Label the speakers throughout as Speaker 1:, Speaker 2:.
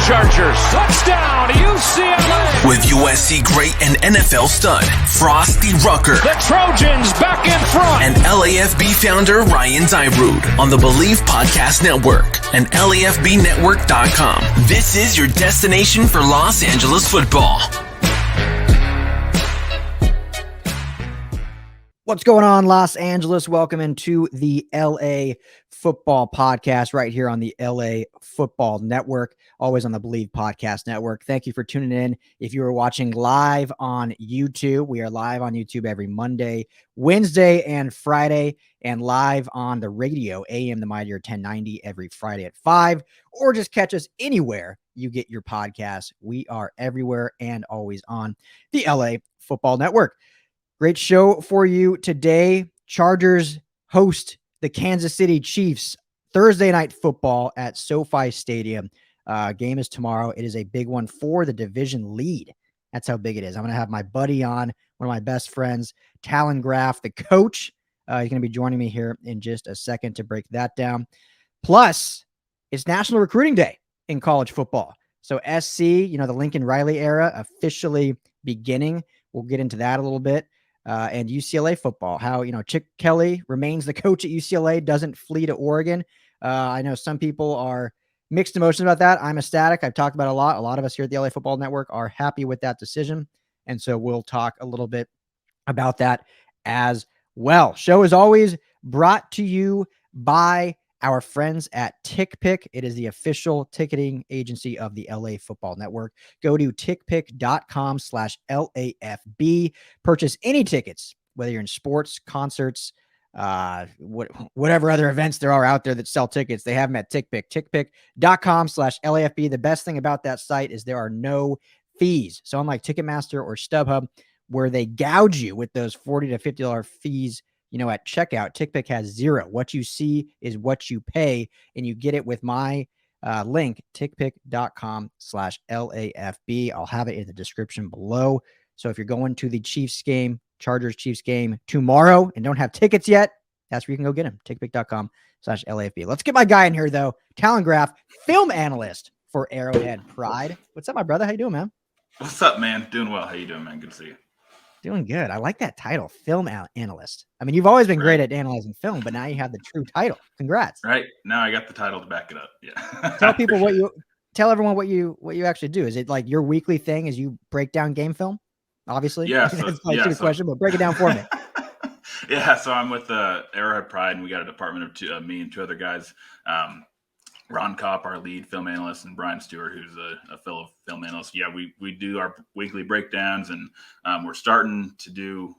Speaker 1: Chargers. Touchdown, UCLA.
Speaker 2: With USC great and NFL stud, Frosty Rucker.
Speaker 1: The Trojans back in front.
Speaker 2: And LAFB founder Ryan Dyrud on the Believe Podcast Network and LAFBnetwork.com. This is your destination for Los Angeles football.
Speaker 3: What's going on, Los Angeles? Welcome into the LA Football Podcast right here on the LA Football Network, always on the Believe Podcast Network. Thank you for tuning in. If you are watching live on YouTube, we are live on YouTube every Monday, Wednesday, and Friday, and live on the radio, AM the Mightier 1090, every Friday at 5, or just catch us anywhere you get your podcasts. We are everywhere and always on the LA Football Network. Great show for you today. Chargers host the Kansas City Chiefs Thursday night football at SoFi Stadium. Game is tomorrow. It is a big one for the division lead. That's how big it is. I'm going to have my buddy on, one of my best friends, Talon Graff, the coach. He's going to be joining me here in just a second to break that down. Plus, it's National Recruiting Day in college football. So SC, the Lincoln Riley era officially beginning. We'll get into that a little bit. And UCLA football, how, Chip Kelly remains the coach at UCLA, doesn't flee to Oregon. I know some people are mixed emotions about that. I'm ecstatic. I've talked about it a lot. A lot of us here at the LA Football Network are happy with that decision. And so we'll talk a little bit about that as well. Show is always brought to you by our friends at TickPick. It is the official ticketing agency of the LA Football Network. Go to tickpick.com/LAFB. Purchase any tickets, whether you're in sports, concerts, whatever other events there are out there that sell tickets. They have them at TickPick. Tickpick.com/LAFB. The best thing about that site is there are no fees. So unlike Ticketmaster or StubHub, where they gouge you with those $40 to $50 fees, at checkout, TickPick has zero. What you see is what you pay, and you get it with my link, tickpick.com/LAFB. I'll have it in the description below. So if you're going to the Chargers-Chiefs game tomorrow and don't have tickets yet, that's where you can go get them, tickpick.com/LAFB. Let's get my guy in here, though. Talon Graff, film analyst for Arrowhead Pride. What's up, my brother? How you doing, man?
Speaker 4: What's up, man? Doing well. How you doing, man? Good to see you.
Speaker 3: Doing good. I like that title, film analyst. I mean, you've always been great at analyzing film, but now you have the true title. Congrats.
Speaker 4: Right. Now I got the title to back it up. Yeah.
Speaker 3: Tell everyone what you actually do. Is it like your weekly thing is you break down game film? Obviously.
Speaker 4: Yeah.
Speaker 3: That's a stupid question, but break it down for me.
Speaker 4: Yeah. So I'm with Arrowhead Pride, and we got a department of me and two other guys. Ron Kopp, our lead film analyst, and Brian Stewart, who's a fellow film analyst. Yeah, we do our weekly breakdowns, and we're starting to do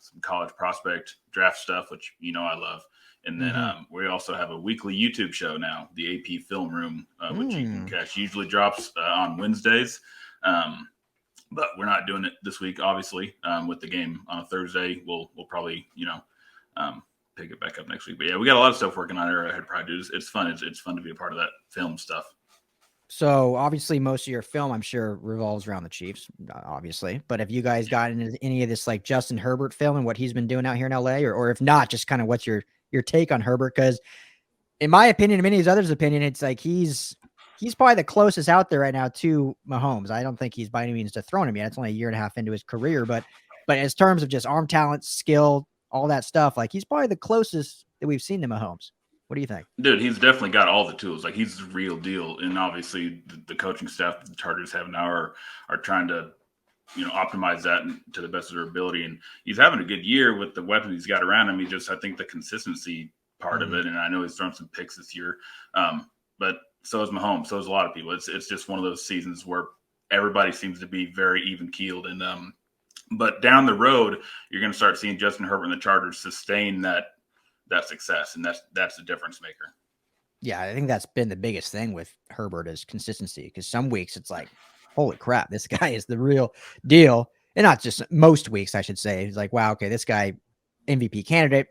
Speaker 4: some college prospect draft stuff, which I love. And then we also have a weekly YouTube show now, the AP Film Room, which you can catch. Usually drops on Wednesdays, but we're not doing it this week, obviously. With the game on a Thursday, we'll probably pick it back up next week. But yeah, we got a lot of stuff working on Arrowhead Pride. It's fun. It's fun to be a part of that film stuff.
Speaker 3: So obviously most of your film, I'm sure, revolves around the Chiefs, obviously. But have you guys gotten into any of this like Justin Herbert film and what he's been doing out here in LA? Or if not, just kind of what's your take on Herbert? Because in my opinion, and many others' opinion, it's like he's probably the closest out there right now to Mahomes. I don't think he's by any means dethroned him yet. It's only a year and a half into his career. But as terms of just arm talent, skill, all that stuff, like he's probably the closest that we've seen to Mahomes. What do you think?
Speaker 4: Dude, he's definitely got all the tools. Like he's the real deal. And obviously the coaching staff that the Chargers have now are trying to, optimize that to the best of their ability. And he's having a good year with the weapons he's got around him. I think the consistency part of it. And I know he's thrown some picks this year. But so is Mahomes. So is a lot of people. It's just one of those seasons where everybody seems to be very even keeled. And, but down the road, you're going to start seeing Justin Herbert and the Chargers sustain that success, and that's the difference maker.
Speaker 3: Yeah, I think that's been the biggest thing with Herbert is consistency, because some weeks it's like, holy crap, this guy is the real deal. And not just most weeks, I should say. It's like, wow, okay, this guy, MVP candidate,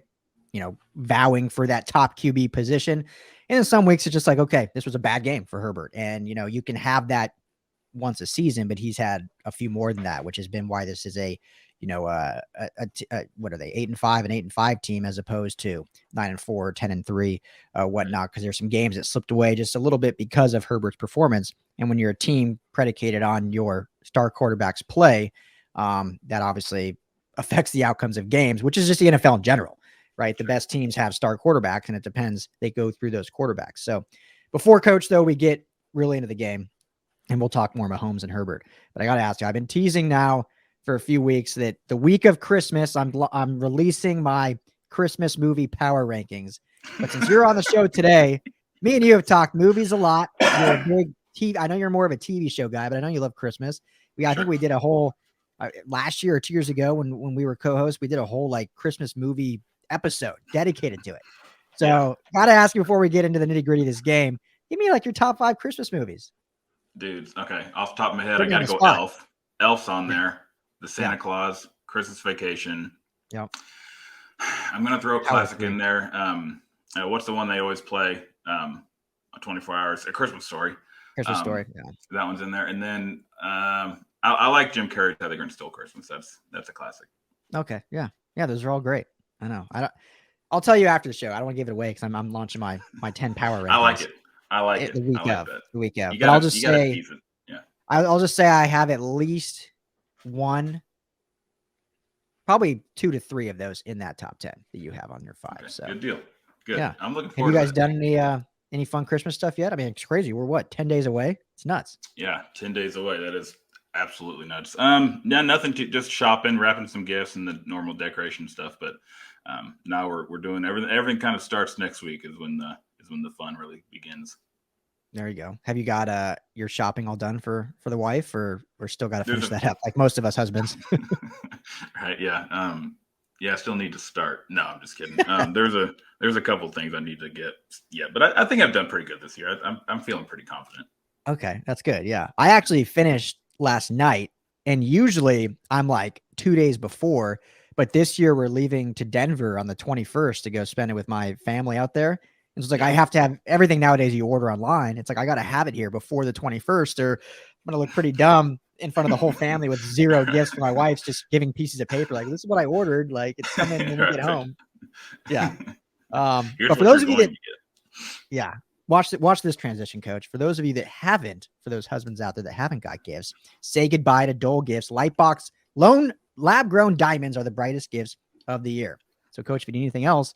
Speaker 3: vowing for that top QB position. And in some weeks, it's just like, okay, this was a bad game for Herbert. And, you can have that once a season, but he's had a few more than that, which has been why this is a, what are they, 8-5 and 8-5 team as opposed to 9-4, 10-3, whatnot. Because there's some games that slipped away just a little bit because of Herbert's performance. And when you're a team predicated on your star quarterback's play, that obviously affects the outcomes of games, which is just the NFL in general, right? The best teams have star quarterbacks, and it depends. They go through those quarterbacks. So before, Coach, though, we get really into the game, and we'll talk more Mahomes and Herbert. But I got to ask you, I've been teasing now for a few weeks that the week of Christmas, I'm releasing my Christmas movie power rankings. But since you're on the show today, me and you have talked movies a lot. You're a big TV. I know you're more of a TV show guy, but I know you love Christmas. I think we did a whole last year or 2 years ago when we were co-hosts, we did a whole like Christmas movie episode dedicated to it. So got to ask you before we get into the nitty gritty of this game, give me like your top 5 Christmas movies.
Speaker 4: Dudes, okay. Off the top of my head, I got to go Elf. Elf's on there. The Santa Claus, Christmas Vacation. Yep. I'm going to throw a classic in there. What's the one they always play? 24 Hours, A Christmas Story.
Speaker 3: Christmas Story. Yeah.
Speaker 4: That one's in there. And then I like Jim Carrey's How They Grinch Stole Christmas. That's a classic.
Speaker 3: Okay. Yeah. Yeah. Those are all great. I know. I'll tell you after the show. I don't want to give it away because I'm launching my 10 power rankings.
Speaker 4: I like it.
Speaker 3: The week of.
Speaker 4: But I'll just say,
Speaker 3: I'll just say I have at least one, probably 2 to 3 of those in that top 10 that you have on your 5. Okay, so
Speaker 4: good deal. Good. Yeah. I'm looking
Speaker 3: forward.
Speaker 4: Have
Speaker 3: you guys done any fun Christmas stuff yet? I mean, it's crazy. We're what, 10 days away? It's nuts.
Speaker 4: Yeah, 10 days away. That is absolutely nuts. Yeah, nothing to just shopping, wrapping some gifts and the normal decoration stuff. But now we're doing everything. Everything kind of starts next week is when the fun really begins. There
Speaker 3: you go. Have you got your shopping all done for the wife, or still got to finish that up like most of us husbands?
Speaker 4: Right. Yeah. Yeah. I still need to start. No, I'm just kidding. There's a couple things I need to get. Yeah, but I think I've done pretty good this year. I'm feeling pretty confident.
Speaker 3: Okay, that's good. Yeah, I actually finished last night, and usually I'm like 2 days before, but this year we're leaving to Denver on the 21st to go spend it with my family out there. And so it's like, I have to have everything nowadays you order online. It's like, I got to have it here before the 21st or I'm going to look pretty dumb in front of the whole family with 0 gifts for my wife's just giving pieces of paper. Like, this is what I ordered. Like, it's coming when we get home. Yeah. But for those of you that, watch this transition, Coach. For those of you that haven't, for those husbands out there that haven't got gifts, say goodbye to dull gifts. Lightbox lab-grown diamonds are the brightest gifts of the year. So, Coach, if you need anything else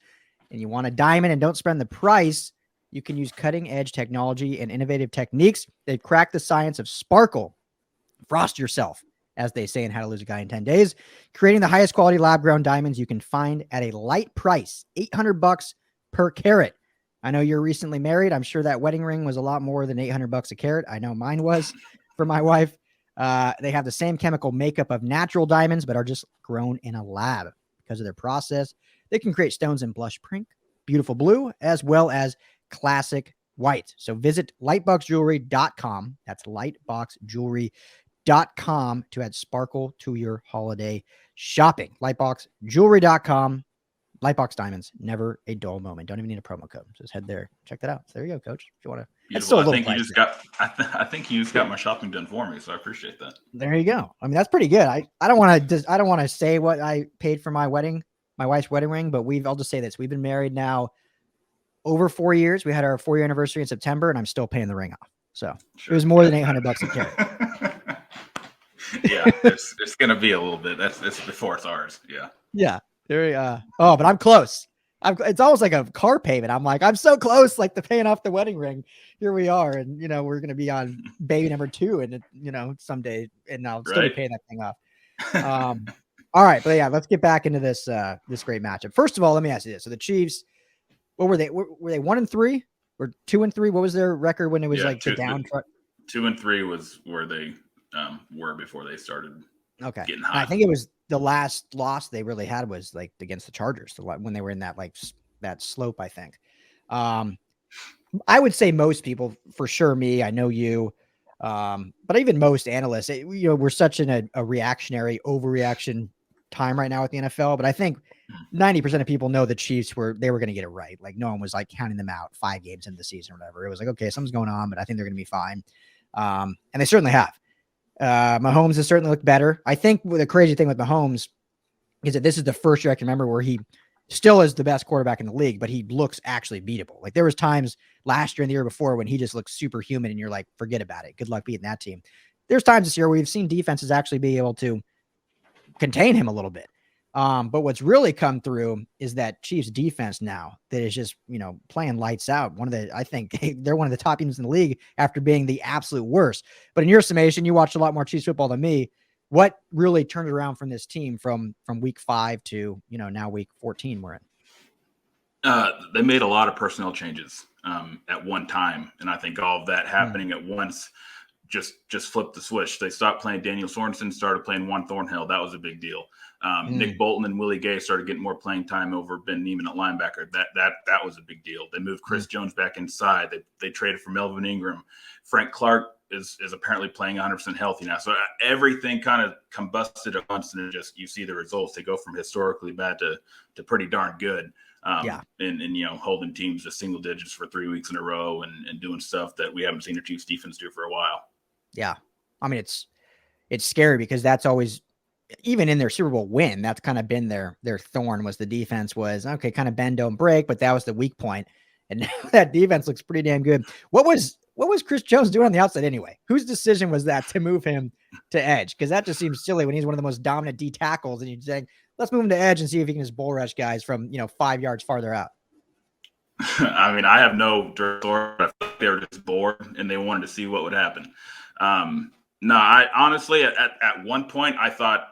Speaker 3: and you want a diamond and don't spend the price, you can use cutting-edge technology and innovative techniques. They've cracked the science of sparkle. Frost yourself, as they say in How to Lose a Guy in 10 Days. Creating the highest quality lab-grown diamonds you can find at a light price, $800 per carat. I know you're recently married. I'm sure that wedding ring was a lot more than $800 a carat. I know mine was for my wife. They have the same chemical makeup of natural diamonds, but are just grown in a lab. Because of their process, they can create stones in blush pink, beautiful blue, as well as classic white. So visit lightboxjewelry.com. That's lightboxjewelry.com to add sparkle to your holiday shopping. Lightboxjewelry.com. Lightbox diamonds, never a dull moment. Don't even need a promo code. Just head there, check that out. So there you go, Coach. If you want to, it's still a little
Speaker 4: I think you just got my shopping done for me, so I appreciate that.
Speaker 3: There you go. I mean, that's pretty good. I don't want to say what I paid for my wife's wedding ring, but I'll just say this: we've been married now over 4 years. We had our 4-year anniversary in September, and I'm still paying the ring off. So It was more than $800 a carat.
Speaker 4: Yeah, it's gonna be a little bit. It's before it's ours. Yeah.
Speaker 3: Yeah. But I'm close. It's almost like a car payment. I'm like, I'm so close, like to paying off the wedding ring. Here we are. And, we're going to be on baby number 2 and, someday, and I'll still be paying that thing off. All right. But yeah, let's get back into this great matchup. First of all, let me ask you this. So the Chiefs, what were they? Were they 1-3 or 2-3? What was their record when it was the down?
Speaker 4: 2-3 was where they were before they started.
Speaker 3: Okay.
Speaker 4: Getting hot.
Speaker 3: I think it was the last loss they really had was like against the Chargers when they were in that that slope, I think. I would say most people, for sure me, I know you, but even most analysts, we're such in a reactionary overreaction time right now with the NFL. But I think 90% of people know the Chiefs were going to get it right. Like no one was like counting them out 5 games into the season or whatever. It was like, okay, something's going on, but I think they're going to be fine. And they certainly have. Mahomes has certainly looked better. I think the crazy thing with Mahomes is that this is the first year I can remember where he still is the best quarterback in the league, but he looks actually beatable. Like there was times last year and the year before when he just looked superhuman and you're like, forget about it. Good luck beating that team. There's times this year where we've seen defenses actually be able to contain him a little bit. But what's really come through is that Chiefs defense now that is just, playing lights out. I think they're one of the top teams in the league after being the absolute worst. But in your summation, you watched a lot more Chiefs football than me. What really turned it around from this team from week 5 to, now week 14 we're in?
Speaker 4: They made a lot of personnel changes at one time. And I think all of that happening at once just flipped the switch. They stopped playing Daniel Sorensen, started playing Juan Thornhill. That was a big deal. Nick Bolton and Willie Gay started getting more playing time over Ben Neiman at linebacker. That was a big deal. They moved Chris Jones back inside. They traded for Melvin Ingram. Frank Clark is apparently playing 100% healthy now. So everything kind of combusted at once, and you see the results. They go from historically bad to pretty darn good. And holding teams to single digits for 3 weeks in a row and doing stuff that we haven't seen the Chiefs defense do for a while.
Speaker 3: Yeah. I mean, it's scary because that's always, even in their Super Bowl win, that's kind of been their thorn was the defense was, okay, kind of bend, don't break, but that was the weak point. And now that defense looks pretty damn good. What was Chris Jones doing on the outside anyway? Whose decision was that to move him to edge? Because that just seems silly when he's one of the most dominant D tackles and you're saying, let's move him to edge and see if he can just bull rush guys from, 5 yards farther out.
Speaker 4: I mean, I have no direct authority, but I feel like they were just bored and they wanted to see what would happen. No, I honestly, at one point, I thought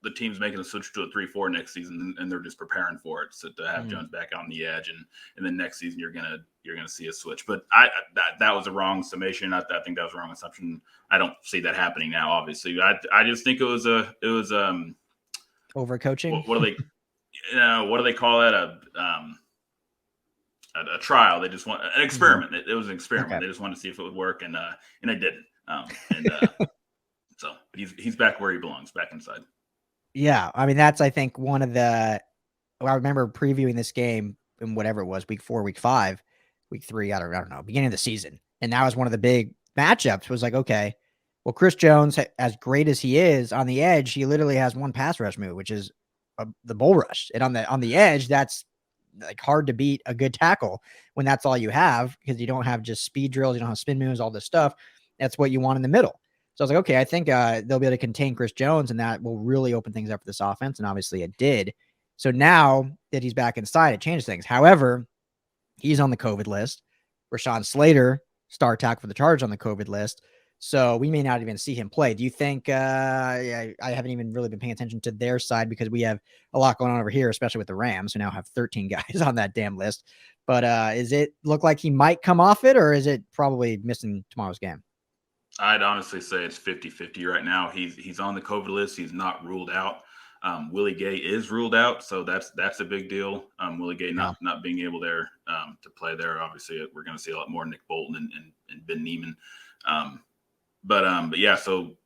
Speaker 4: the team's making a switch to a 3-4 next season, and they're just preparing for it. So to have Jones back on the edge, and then next season you're gonna see a switch. But that was a wrong summation. I think that was a wrong assumption. I don't see that happening now. Obviously, I just think it was
Speaker 3: overcoaching.
Speaker 4: What do they call that? A trial. They just want an experiment. It was an experiment. Okay. They just wanted to see if it would work, and it didn't. So he's back where he belongs, back inside.
Speaker 3: Yeah, I mean that's I think one of the. I remember previewing this game in whatever it was, week 4, week 5, week 3. I don't know, beginning of the season, and that was one of the big matchups. Was like, okay, well, Chris Jones, as great as he is on the edge, he literally has one pass rush move, which is the bull rush, and on the edge, that's like hard to beat a good tackle when that's all you have because you don't have just speed drills, you don't have spin moves, all this stuff. That's what you want in the middle. So I was like, okay, I think they'll be able to contain Chris Jones, and that will really open things up for this offense. And obviously it did. So now that he's back inside, it changes things. However, he's on the COVID list. Rashawn Slater, star tackle for the Chargers, on the COVID list. So we may not even see him play. Do you think I haven't even really been paying attention to their side because we have a lot going on over here, especially with the Rams, who now have 13 guys on that damn list. But is it look like he might come off it, or is it probably missing tomorrow's game?
Speaker 4: I'd honestly say it's 50-50 right now. He's on the COVID list. He's not ruled out. Willie Gay is ruled out, so that's a big deal. Willie Gay not being able there to play there. Obviously, we're going to see a lot more Nick Bolton and Ben Neiman. But yeah, so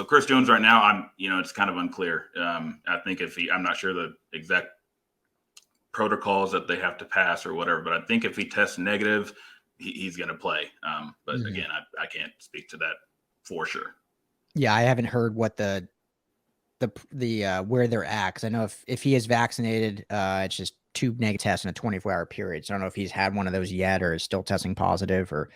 Speaker 4: Chris Jones right now, it's kind of unclear. I think I'm not sure the exact protocols that they have to pass or whatever, but I think if he tests negative, he's going to play. But again, I can't speak to that for sure.
Speaker 3: Yeah, I haven't heard what the where they're at, because I know if he is vaccinated, it's just 2 negative tests in a 24-hour period. So I don't know if he's had one of those yet or is still testing positive or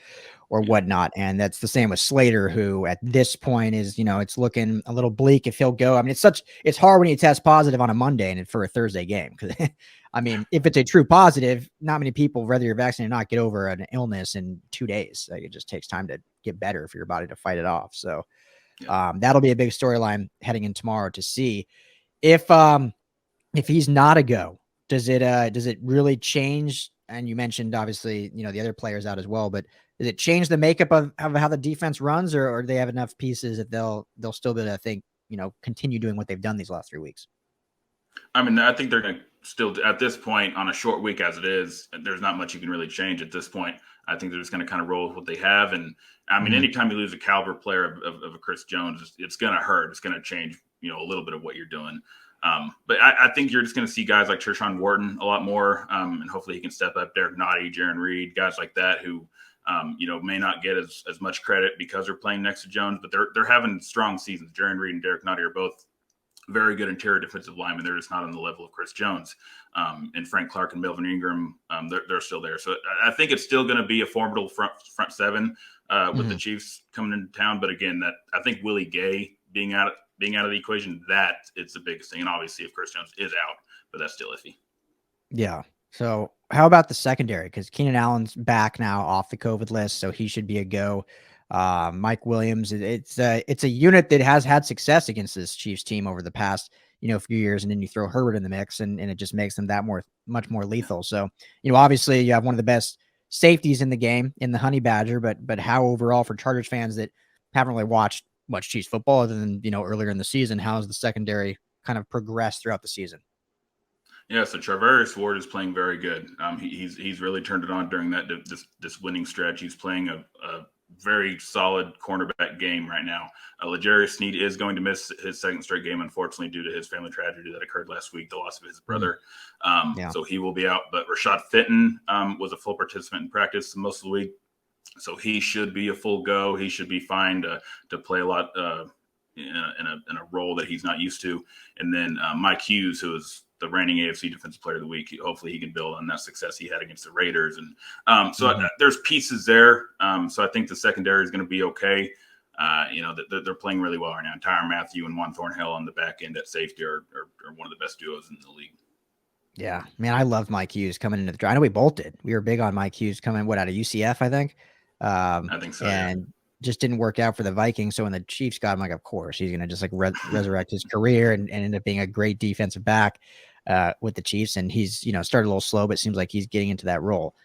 Speaker 3: whatnot. And that's the same with Slater, who at this point is, it's looking a little bleak if he'll go. I mean, it's hard when you test positive on a Monday and for a Thursday game. Cause I mean, if it's a true positive, not many people, whether you're vaccinated or not, get over an illness in 2 days. Like, it just takes time to get better for your body to fight it off. So that'll be a big storyline heading in tomorrow to see if he's not a go. Does it really change? And you mentioned obviously, the other players out as well, but does it change the makeup of how the defense runs, or do they have enough pieces that they'll still be able to, I think, continue doing what they've done these last 3 weeks?
Speaker 4: I mean, I think they're going to still, at this point, on a short week as it is, there's not much you can really change at this point. I think they're just going to kind of roll with what they have. And I mean, anytime you lose a caliber player of a Chris Jones, it's going to hurt. It's going to change, a little bit of what you're doing. But I think you're just going to see guys like Tershawn Wharton a lot more, and hopefully he can step up there. Noddy, Jaron Reed, guys like that who may not get as much credit because they're playing next to Jones, but they're having strong seasons. Jaron Reed and Derek Nottie are both very good interior defensive linemen. They're just not on the level of Chris Jones. And Frank Clark and Melvin Ingram, they're still there. So I think it's still going to be a formidable front seven with the Chiefs coming into town. But again, that I think Willie Gay being out of the equation, that it's the biggest thing. And obviously, if Chris Jones is out, but that's still iffy. Yeah.
Speaker 3: So how about the secondary? Because Keenan Allen's back now off the COVID list, so he should be a go. Mike Williams, it's a unit that has had success against this Chiefs team over the past, few years, and then you throw Herbert in the mix and it just makes them much more lethal. So, obviously you have one of the best safeties in the game in the Honey Badger, but how overall for Chargers fans that haven't really watched much Chiefs football other than, earlier in the season, how has the secondary kind of progressed throughout the season?
Speaker 4: Yeah, so Charvarius Ward is playing very good. He's really turned it on during this winning stretch. He's playing a very solid cornerback game right now. L'Jarius Sneed is going to miss his second straight game, unfortunately, due to his family tragedy that occurred last week, the loss of his brother. So he will be out. But Rashad Fenton was a full participant in practice most of the week, so he should be a full go. He should be fine to play a lot in a role that he's not used to. And then Mike Hughes, who is the reigning AFC Defensive Player of the Week. Hopefully he can build on that success he had against the Raiders. And there's pieces there. So I think the secondary is going to be okay. They're playing really well right now. Tyrann Mathieu and Juan Thornhill on the back end at safety are one of the best duos in the league.
Speaker 3: Yeah, man, I loved Mike Hughes coming into the draft. I know we both did. We were big on Mike Hughes coming, out of UCF, I think.
Speaker 4: I think so,
Speaker 3: and just didn't work out for the Vikings. So when the Chiefs got him, of course, he's going to just resurrect his career and end up being a great defensive back with the Chiefs. And he's, started a little slow, but it seems like he's getting into that role.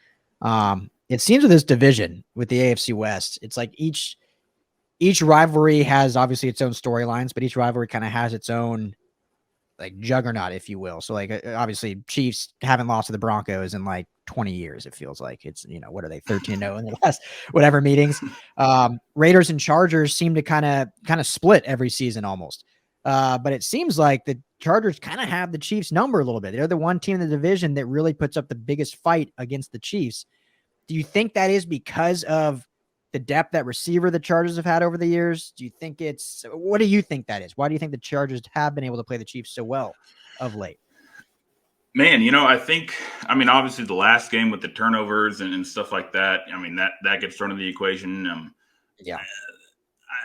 Speaker 3: It seems with this division with the AFC West, it's like each rivalry has obviously its own storylines, but each rivalry kind of has its own juggernaut, if you will. So obviously Chiefs haven't lost to the Broncos in 20 years. It feels like it's, what are they 13-0 in the last whatever meetings. Raiders and Chargers seem to kind of split every season almost. But it seems like the Chargers kind of have the Chiefs number a little bit. They're the one team in the division that really puts up the biggest fight against the Chiefs. Do you think that is because of the depth at receiver the Chargers have had over the years? What do you think that is? Why do you think the Chargers have been able to play the Chiefs so well of late?
Speaker 4: Man, obviously the last game with the turnovers and stuff like that, that gets thrown into the equation.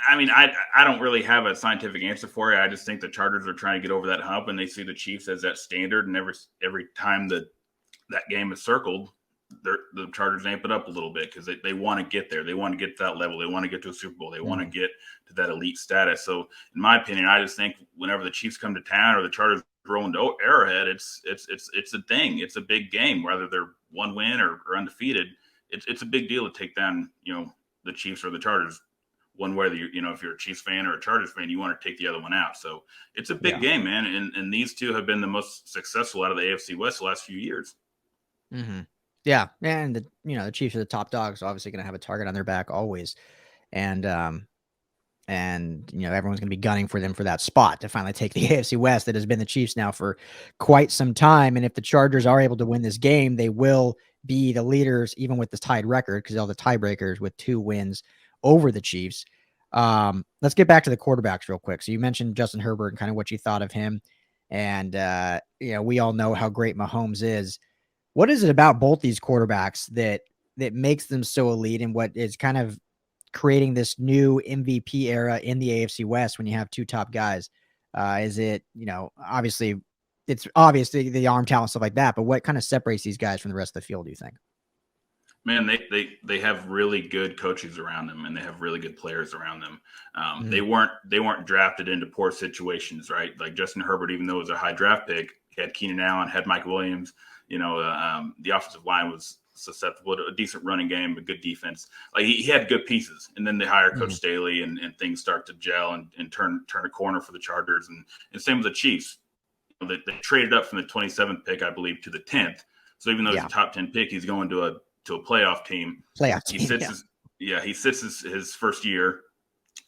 Speaker 4: I don't really have a scientific answer for it. I just think the Chargers are trying to get over that hump, and they see the Chiefs as that standard. And every time that game is circled, the Chargers amp it up a little bit because they want to get there. They want to get to that level. They want to get to a Super Bowl. They want to get to that elite status. So, in my opinion, I just think whenever the Chiefs come to town or the Chargers roll into Arrowhead, it's a thing. It's a big game, whether they're one win or undefeated. It's a big deal to take down the Chiefs or the Chargers. One way, if you're a Chiefs fan or a Chargers fan, you want to take the other one out. So it's a big game, man. And these two have been the most successful out of the AFC West the last few years.
Speaker 3: Mm-hmm. Yeah. And the Chiefs are the top dogs, so obviously going to have a target on their back always. And everyone's going to be gunning for them for that spot to finally take the AFC West that has been the Chiefs now for quite some time. And if the Chargers are able to win this game, they will be the leaders, even with this tied record, because all the tiebreakers with 2 wins over the Chiefs. Let's get back to the quarterbacks real quick. So you mentioned Justin Herbert and kind of what you thought of him. And, we all know how great Mahomes is. What is it about both these quarterbacks that makes them so elite, and what is kind of creating this new MVP era in the AFC West when you have 2 top guys? Is it, obviously it's obvious the arm talent, stuff like that, but what kind of separates these guys from the rest of the field, do you think?
Speaker 4: Man, they have really good coaches around them, and they have really good players around them. They weren't drafted into poor situations, right? Like Justin Herbert, even though it was a high draft pick, he had Keenan Allen, had Mike Williams. The offensive line was susceptible to a decent running game, a good defense. Like he had good pieces, and then they hire Coach Staley, and things start to gel and turn a corner for the Chargers, and same with the Chiefs. They traded up from the 27th pick, I believe, to the 10th. So even though he's a top 10 pick, he's going to a playoff team.
Speaker 3: He sits
Speaker 4: he sits his first year,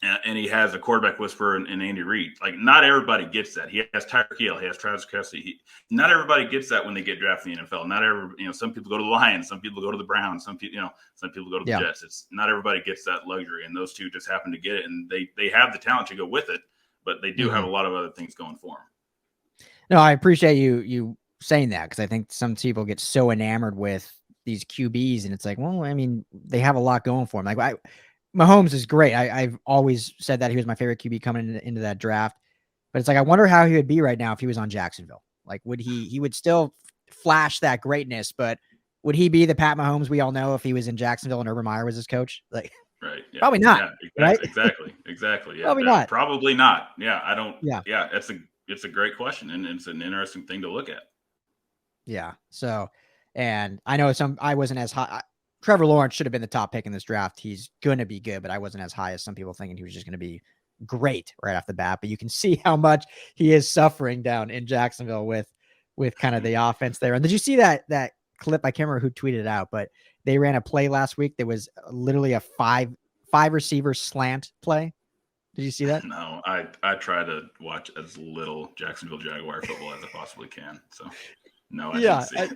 Speaker 4: and he has a quarterback whisperer in Andy Reid. Like, not everybody gets that. He has Tyreek Hill, he has Travis Kelce. Not everybody gets that when they get drafted in the NFL. Not every, some people go to the Lions, some people go to the Browns, some people go to the Jets. It's not everybody gets that luxury, and those two just happen to get it, and they have the talent to go with it, but they do have a lot of other things going for them.
Speaker 3: No, I appreciate you saying that, because I think some people get so enamored with these QBs, and it's like, well, I mean, they have a lot going for them. Like, Mahomes is great. I've always said that he was my favorite QB coming into that draft, but it's like, I wonder how he would be right now if he was on Jacksonville. Like, would he would still flash that greatness, but would he be the Pat Mahomes we all know if he was in Jacksonville and Urban Meyer was his coach? Like,
Speaker 4: right. Yeah.
Speaker 3: Probably not.
Speaker 4: Yeah,
Speaker 3: right.
Speaker 4: Exactly. Yeah.
Speaker 3: Probably not.
Speaker 4: Probably not. Yeah. I don't.
Speaker 3: Yeah.
Speaker 4: Yeah. It's a great question, and it's an interesting thing to look at.
Speaker 3: Yeah. So, and I know I wasn't as high. Trevor Lawrence should have been the top pick in this draft. He's going to be good, but I wasn't as high as some people thinking he was just going to be great right off the bat. But you can see how much he is suffering down in Jacksonville with kind of the offense there. And did you see that clip? I can't remember who tweeted it out, but they ran a play last week that was literally a five receiver slant play. Did you see that?
Speaker 4: No, I try to watch as little Jacksonville Jaguar football as I possibly can. So no, I didn't see it.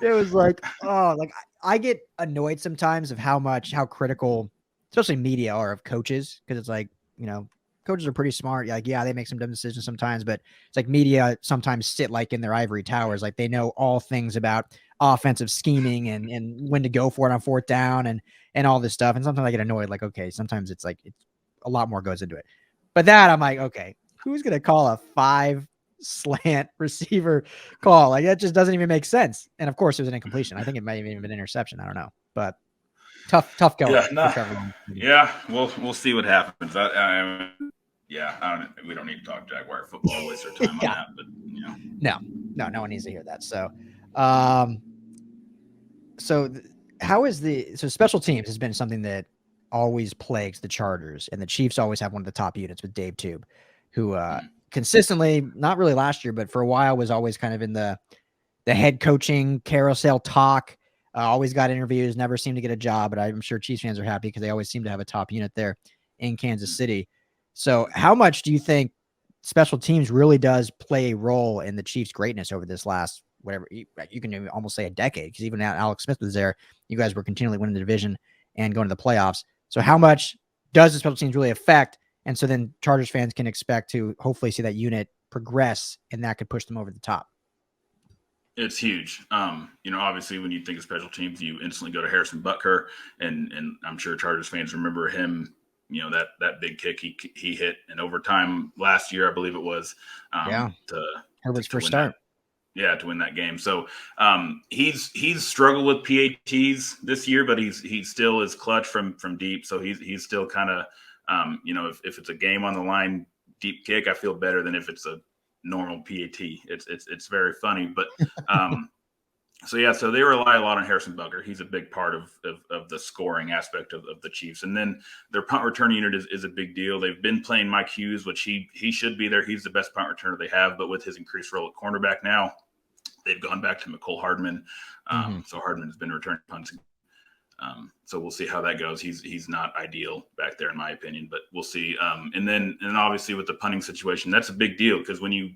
Speaker 3: It was like, oh, like I get annoyed sometimes of how critical, especially media, are of coaches, because it's like, coaches are pretty smart. Like, yeah, they make some dumb decisions sometimes, but it's like media sometimes sit like in their ivory towers. Like, they know all things about offensive scheming and when to go for it on fourth down and all this stuff. And sometimes I get annoyed. Like, okay, sometimes it's like a lot more goes into it. But that I'm like, okay, who's going to call a 5 slant receiver call? Like, that just doesn't even make sense. And of course it was an incompletion. I think it might have even been an interception. I don't know, but tough going.
Speaker 4: Yeah. We'll see what happens. We don't need to talk Jaguar football, waste our time on that, but
Speaker 3: no one needs to hear that. So, so special teams has been something that always plagues the Chargers, and the Chiefs always have one of the top units with Dave Tube, who consistently, not really last year, but for a while was always kind of in the head coaching carousel talk. Always got interviews, never seemed to get a job, but I'm sure Chiefs fans are happy because they always seem to have a top unit there in Kansas City. So how much do you think special teams really does play a role in the Chiefs' greatness over this last, whatever, you can almost say a decade, because even now Alex Smith was there, you guys were continually winning the division and going to the playoffs. So how much does the special teams really affect? And so then Chargers fans can expect to hopefully see that unit progress, and that could push them over the top.
Speaker 4: It's huge. Obviously when you think of special teams, you instantly go to Harrison Butker, and I'm sure Chargers fans remember him, that big kick he hit in overtime last year, I believe it was, to
Speaker 3: Herbert's first start.
Speaker 4: To win that game. So he's struggled with PATs this year, but he still is clutch from deep. So he's still kind of, if it's a game on the line, deep kick, I feel better than if it's a normal PAT. It's very funny, but so they rely a lot on Harrison Butker. He's a big part of the scoring aspect of the Chiefs. And then their punt return unit is a big deal. They've been playing Mike Hughes, which he should be there. He's the best punt returner they have, but with his increased role at cornerback now, they've gone back to McCole Hardman. So Hardman has been returning punts. So we'll see how that goes. He's not ideal back there in my opinion, but we'll see. And then obviously with the punting situation, that's a big deal, because when you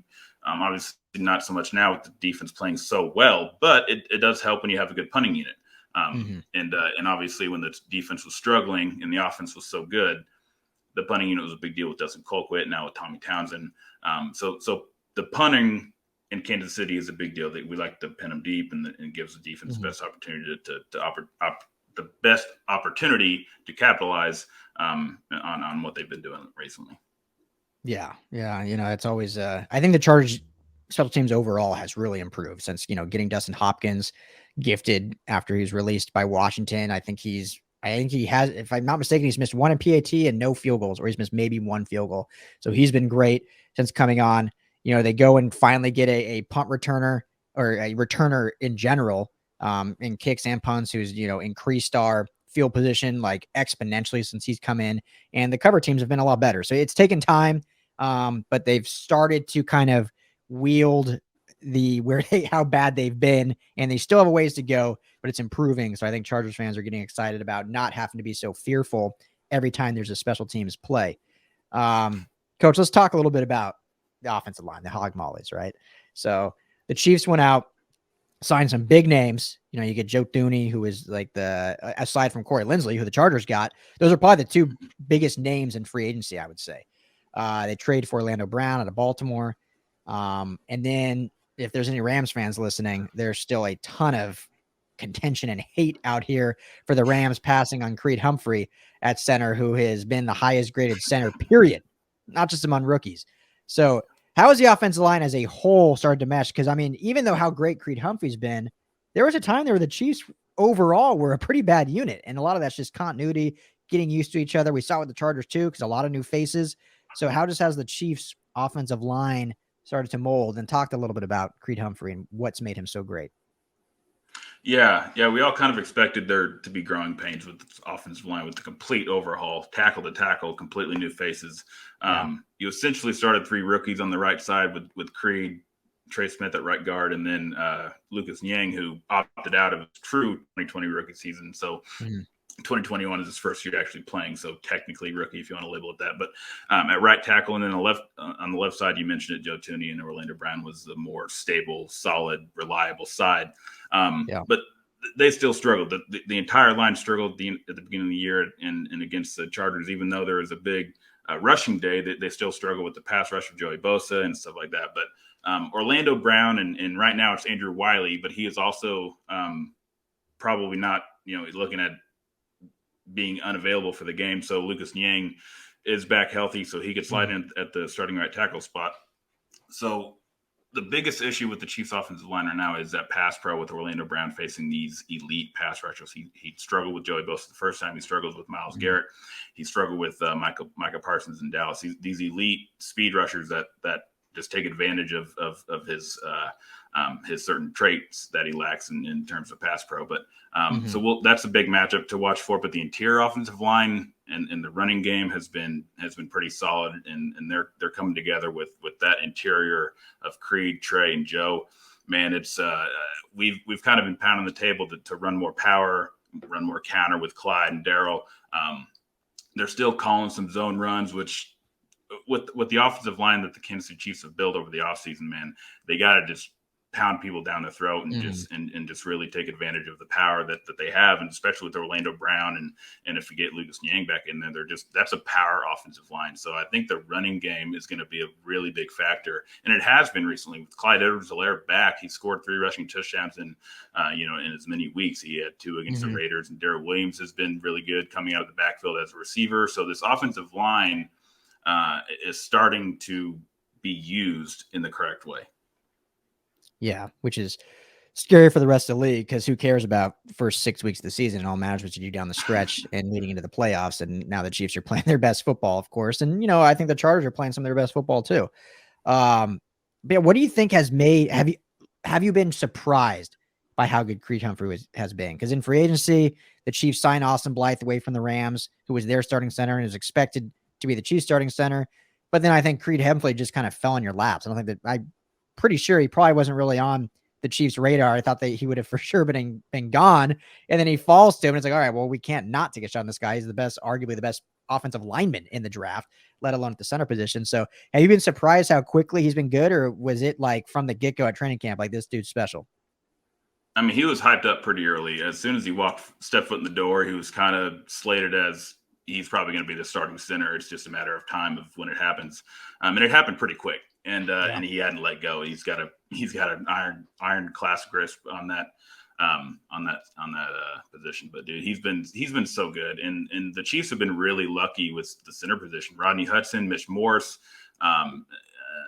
Speaker 4: obviously not so much now with the defense playing so well, but it does help when you have a good punting unit. And obviously when the defense was struggling and the offense was so good, the punting unit was a big deal with Dustin Colquitt, now with Tommy Townsend. So the punting in Kansas City is a big deal. That we like to pin them deep, and gives the defense the best opportunity the best opportunity to capitalize on what they've been doing recently.
Speaker 3: Yeah. It's always I think the Chargers special teams overall has really improved since getting Dustin Hopkins gifted after he was released by Washington. I think he has, if I'm not mistaken, he's missed one in PAT and no field goals, or he's missed maybe one field goal. So he's been great since coming on. They go and finally get a punt returner, or a returner in general, in kicks and punts, who's, increased our field position like exponentially since he's come in, and the cover teams have been a lot better. So it's taken time, but they've started to kind of wield how bad they've been, and they still have a ways to go, but it's improving. So I think Chargers fans are getting excited about not having to be so fearful every time there's a special teams play. Coach, let's talk a little bit about the offensive line, the hog mollies, right? So the Chiefs went out, signed some big names. You know, you get Joe Thuney, who is like aside from Corey Linsley, who the Chargers got, those are probably the two biggest names in free agency, I would say. They traded for Orlando Brown out of Baltimore. And then if there's any Rams fans listening, there's still a ton of contention and hate out here for the Rams passing on Creed Humphrey at center, who has been the highest graded center, period, not just among rookies. So how has the offensive line as a whole started to mesh? Because, I mean, even though how great Creed Humphrey's been, there was a time there where the Chiefs overall were a pretty bad unit. And a lot of that's just continuity, getting used to each other. We saw it with the Chargers too, because a lot of new faces. So how just has the Chiefs offensive line started to mold? And talked a little bit about Creed Humphrey and what's made him so great.
Speaker 4: Yeah. We all kind of expected there to be growing pains with this offensive line, with the complete overhaul, tackle to tackle, completely new faces. You essentially started three rookies on the right side with Creed, Trey Smith at right guard, and then Lucas Niang, who opted out of his true 2020 rookie season. So 2021 is his first year actually playing, so technically rookie if you want to label it that. But at right tackle, and then on the left side, you mentioned it, Joe Thuney and Orlando Brown was the more stable, solid, reliable side. But they still struggled. The entire line struggled at the beginning of the year and against the Chargers, even though there was a big rushing day, they still struggle with the pass rush of Joey Bosa and stuff like that. But Orlando Brown and right now it's Andrew Wiley, but he is also probably not, looking at being unavailable for the game. So Lucas Niang is back healthy, so he could slide in at the starting right tackle spot. So the biggest issue with the Chiefs offensive line right now is that pass pro with Orlando Brown facing these elite pass rushers. He struggled with Joey Bosa the first time. He struggles with Myles Garrett. He struggled with Micah Parsons in Dallas. These elite speed rushers that just take advantage of his certain traits that he lacks in terms of pass pro. But that's a big matchup to watch for. But the interior offensive line and the running game has been pretty solid, and they're coming together with that interior of Creed, Trey, and Joe. Man, it's we've kind of been pounding the table to run more power, run more counter with Clyde and Darryl. They're still calling some zone runs, which with the offensive line that the Kansas City Chiefs have built over the offseason, man, they got to just pound people down the throat and just really take advantage of the power that they have, and especially with Orlando Brown and if you get Lucas Niang back in there, that's a power offensive line. So I think the running game is going to be a really big factor, and it has been recently with Clyde Edwards-Helaire back. He scored 3 rushing touchdowns in as many weeks. He had 2 against the Raiders, and Darrell Williams has been really good coming out of the backfield as a receiver. So this offensive line is starting to be used in the correct way.
Speaker 3: Yeah, which is scary for the rest of the league, because who cares about first 6 weeks of the season? It all matters what you do down the stretch and leading into the playoffs. And now the Chiefs are playing their best football, of course. And, I think the Chargers are playing some of their best football too. But what do you think has made, have you been surprised by how good Creed Humphrey has been? Because in free agency, the Chiefs signed Austin Blythe away from the Rams, who was their starting center and is expected to be the Chiefs starting center. But then I think Creed Humphrey just kind of fell in your laps. I'm pretty sure he probably wasn't really on the Chiefs' radar. I thought that he would have for sure been gone. And then he falls to him, and it's like, all right, well, we can't not take a shot on this guy. He's arguably the best offensive lineman in the draft, let alone at the center position. So have you been surprised how quickly he's been good, or was it like from the get-go at training camp, like, this dude's special?
Speaker 4: I mean, he was hyped up pretty early. As soon as he stepped foot in the door, he was kind of slated as he's probably going to be the starting center. It's just a matter of time of when it happens. And it happened pretty quick. And he hadn't let go. He's got an iron class grasp on that position. But dude, he's been so good. And the Chiefs have been really lucky with the center position. Rodney Hudson, Mitch Morse,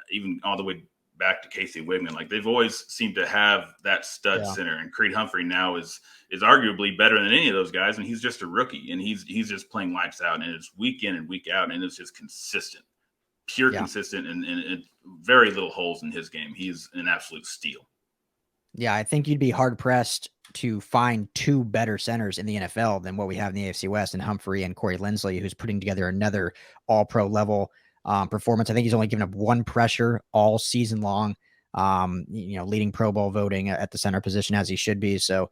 Speaker 4: even all the way back to Casey Wigman. Like, they've always seemed to have that stud center. And Creed Humphrey now is arguably better than any of those guys. And he's just a rookie, and he's just playing lights out. And it's week in and week out, and it's just consistent. Pure consistent and very little holes in his game. He's an absolute steal.
Speaker 3: Yeah, I think you'd be hard-pressed to find 2 better centers in the NFL than what we have in the AFC West, and Humphrey and Corey Linsley, who's putting together another all-pro level performance. I think he's only given up 1 pressure all season long. Leading Pro Bowl voting at the center position as he should be. So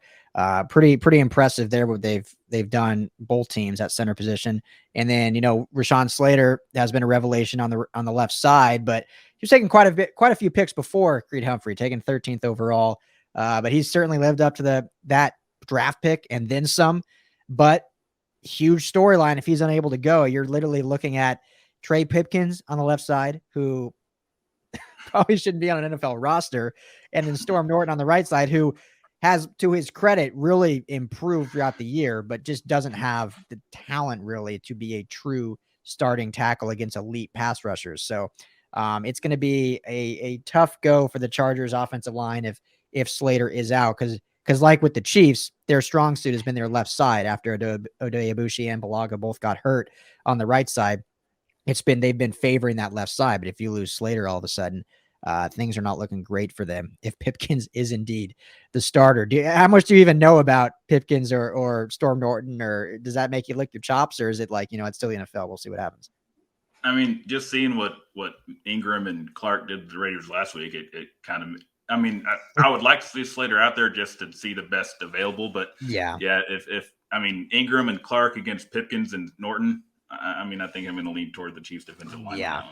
Speaker 3: pretty impressive there what they've done, both teams at center position. And then, Rashawn Slater has been a revelation on the left side, but he was taking quite a few picks before Creed Humphrey, taking 13th overall. But he's certainly lived up to that draft pick and then some. But huge storyline if he's unable to go. You're literally looking at Trey Pipkins on the left side, who probably shouldn't be on an NFL roster, and then Storm Norton on the right side, who has, to his credit, really improved throughout the year, but just doesn't have the talent really to be a true starting tackle against elite pass rushers. So it's going to be a tough go for the Chargers offensive line if Slater is out, because like with the Chiefs, their strong suit has been their left side after Odeyabushi and Balaga both got hurt on the right side. They've been favoring that left side, but if you lose Slater all of a sudden, things are not looking great for them if Pipkins is indeed the starter. How much do you even know about Pipkins or Storm Norton, or does that make you lick your chops, or is it like, it's still the NFL? We'll see what happens.
Speaker 4: I mean, just seeing what Ingram and Clark did to the Raiders last week, it kind of, I would like to see Slater out there just to see the best available, but if Ingram and Clark against Pipkins and Norton, I think I'm going to lean toward the Chiefs defensive line.
Speaker 3: Yeah.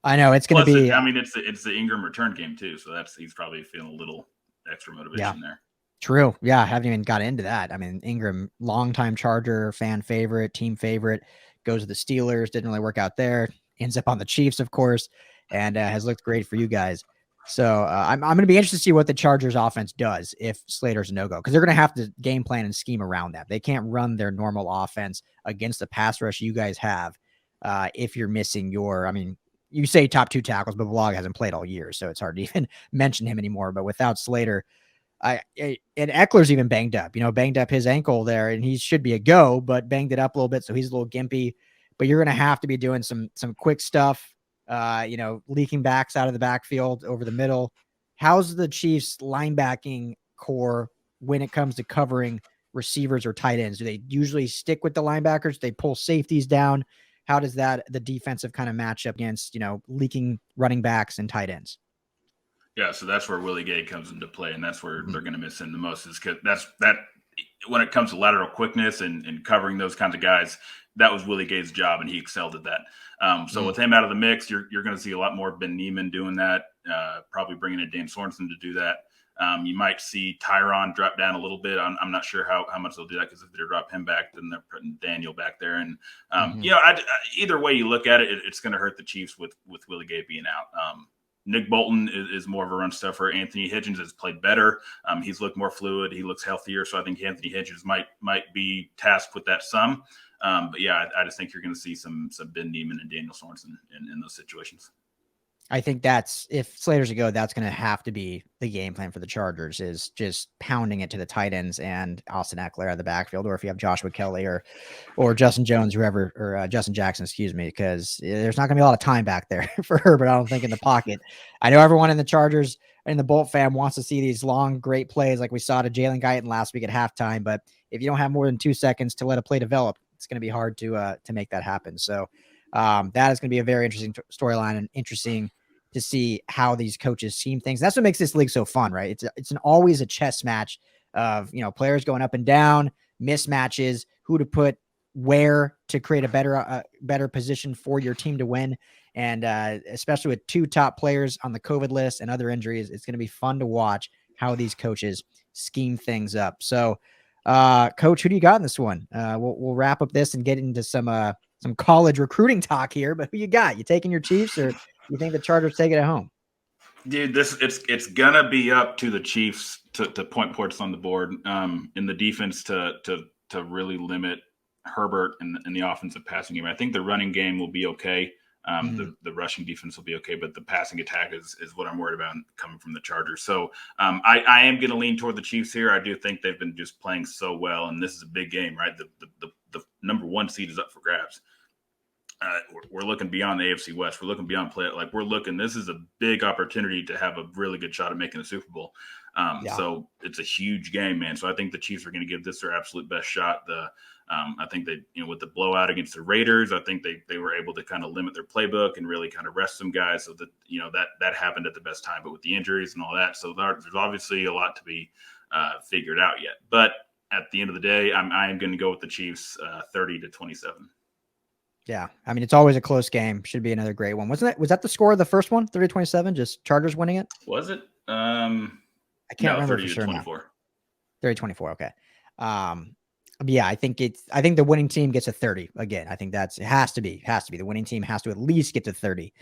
Speaker 3: I know it's going to be.
Speaker 4: It's the Ingram return game too, so he's probably feeling a little extra motivation there.
Speaker 3: True. Yeah, I haven't even got into that. Ingram, longtime Charger fan favorite, team favorite, goes to the Steelers. Didn't really work out there. Ends up on the Chiefs, of course, and has looked great for you guys. So I'm going to be interested to see what the Chargers offense does if Slater's a no-go, because they're going to have to game plan and scheme around that. They can't run their normal offense against the pass rush you guys have if you're missing you say top two tackles, but Balaga hasn't played all year, so it's hard to even mention him anymore. But without Slater, and Eckler's even banged up, banged up his ankle there, and he should be a go, but banged it up a little bit, so he's a little gimpy. But you're going to have to be doing some quick stuff. Leaking backs out of the backfield over the middle. How's the Chiefs linebacking core when it comes to covering receivers or tight ends? Do they usually stick with the linebackers? Do they pull safeties down? How does the defensive kind of match up against, leaking running backs and tight ends?
Speaker 4: Yeah. So that's where Willie Gay comes into play. And that's where they're going to miss him the most, is because that when it comes to lateral quickness and covering those kinds of guys, that was Willie Gay's job, and he excelled at that. So with him out of the mix, you're going to see a lot more Ben Neiman doing that, probably bringing in Dan Sorensen to do that. You might see Tyron drop down a little bit. I'm not sure how much they'll do that, because if they drop him back, then they're putting Daniel back there. And, either way you look at it, it's going to hurt the Chiefs with Willie Gay being out. Nick Bolton is more of a run stuffer. Anthony Hitchens has played better. He's looked more fluid. He looks healthier. So I think Anthony Hitchens might be tasked with that some. But yeah, I just think you're going to see some Ben Neiman and Daniel Sorensen in those situations.
Speaker 3: I think if Slater's a go, that's going to have to be the game plan for the Chargers, is just pounding it to the tight ends and Austin Eckler out of the backfield, or if you have Joshua Kelly or Justin Jones, or Justin Jackson, because there's not going to be a lot of time back there for Herbert, I don't think, in the pocket. I know everyone in the Chargers and the Bolt fam wants to see these long, great plays like we saw to Jalen Guyton last week at halftime, but if you don't have more than 2 seconds to let a play develop, it's going to be hard to make that happen. So that is going to be a very interesting storyline, and interesting to see how these coaches scheme things. That's what makes this league so fun, right? It's always a chess match of, players going up and down, mismatches, who to put where to create a better position for your team to win. And especially with 2 top players on the COVID list and other injuries, it's going to be fun to watch how these coaches scheme things up. So, Coach, who do you got in this one? We'll wrap up this and get into some college recruiting talk here, but who you got? You taking your Chiefs, or you think the Chargers take it at home?
Speaker 4: Dude, it's gonna be up to the Chiefs to point points on the board, in the defense to really limit Herbert in the offensive passing game. I think the running game will be okay. The rushing defense will be okay, but the passing attack is what I'm worried about coming from the Chargers. So I am going to lean toward the Chiefs here. I do think they've been just playing so well, and this is a big game, right? The number 1 seed is up for grabs. We're looking beyond the AFC West. We're looking beyond this is a big opportunity to have a really good shot at making the Super Bowl. So it's a huge game, man. So I think the Chiefs are going to give this their absolute best shot. I think they, with the blowout against the Raiders, I think they were able to kind of limit their playbook and really kind of rest some guys, so that that happened at the best time. But with the injuries and all that, so there's obviously a lot to be figured out yet. But at the end of the day, I am going to go with the Chiefs, 30-27.
Speaker 3: Yeah, I mean, it's always a close game. Should be another great one. Was that the score of the first one? 30-27, just Chargers winning it?
Speaker 4: Was it?
Speaker 3: I can't remember for sure now. 30-24. Okay. Yeah, I think the winning team gets a 30 again. I think it has to be the winning team has to at least get to 30.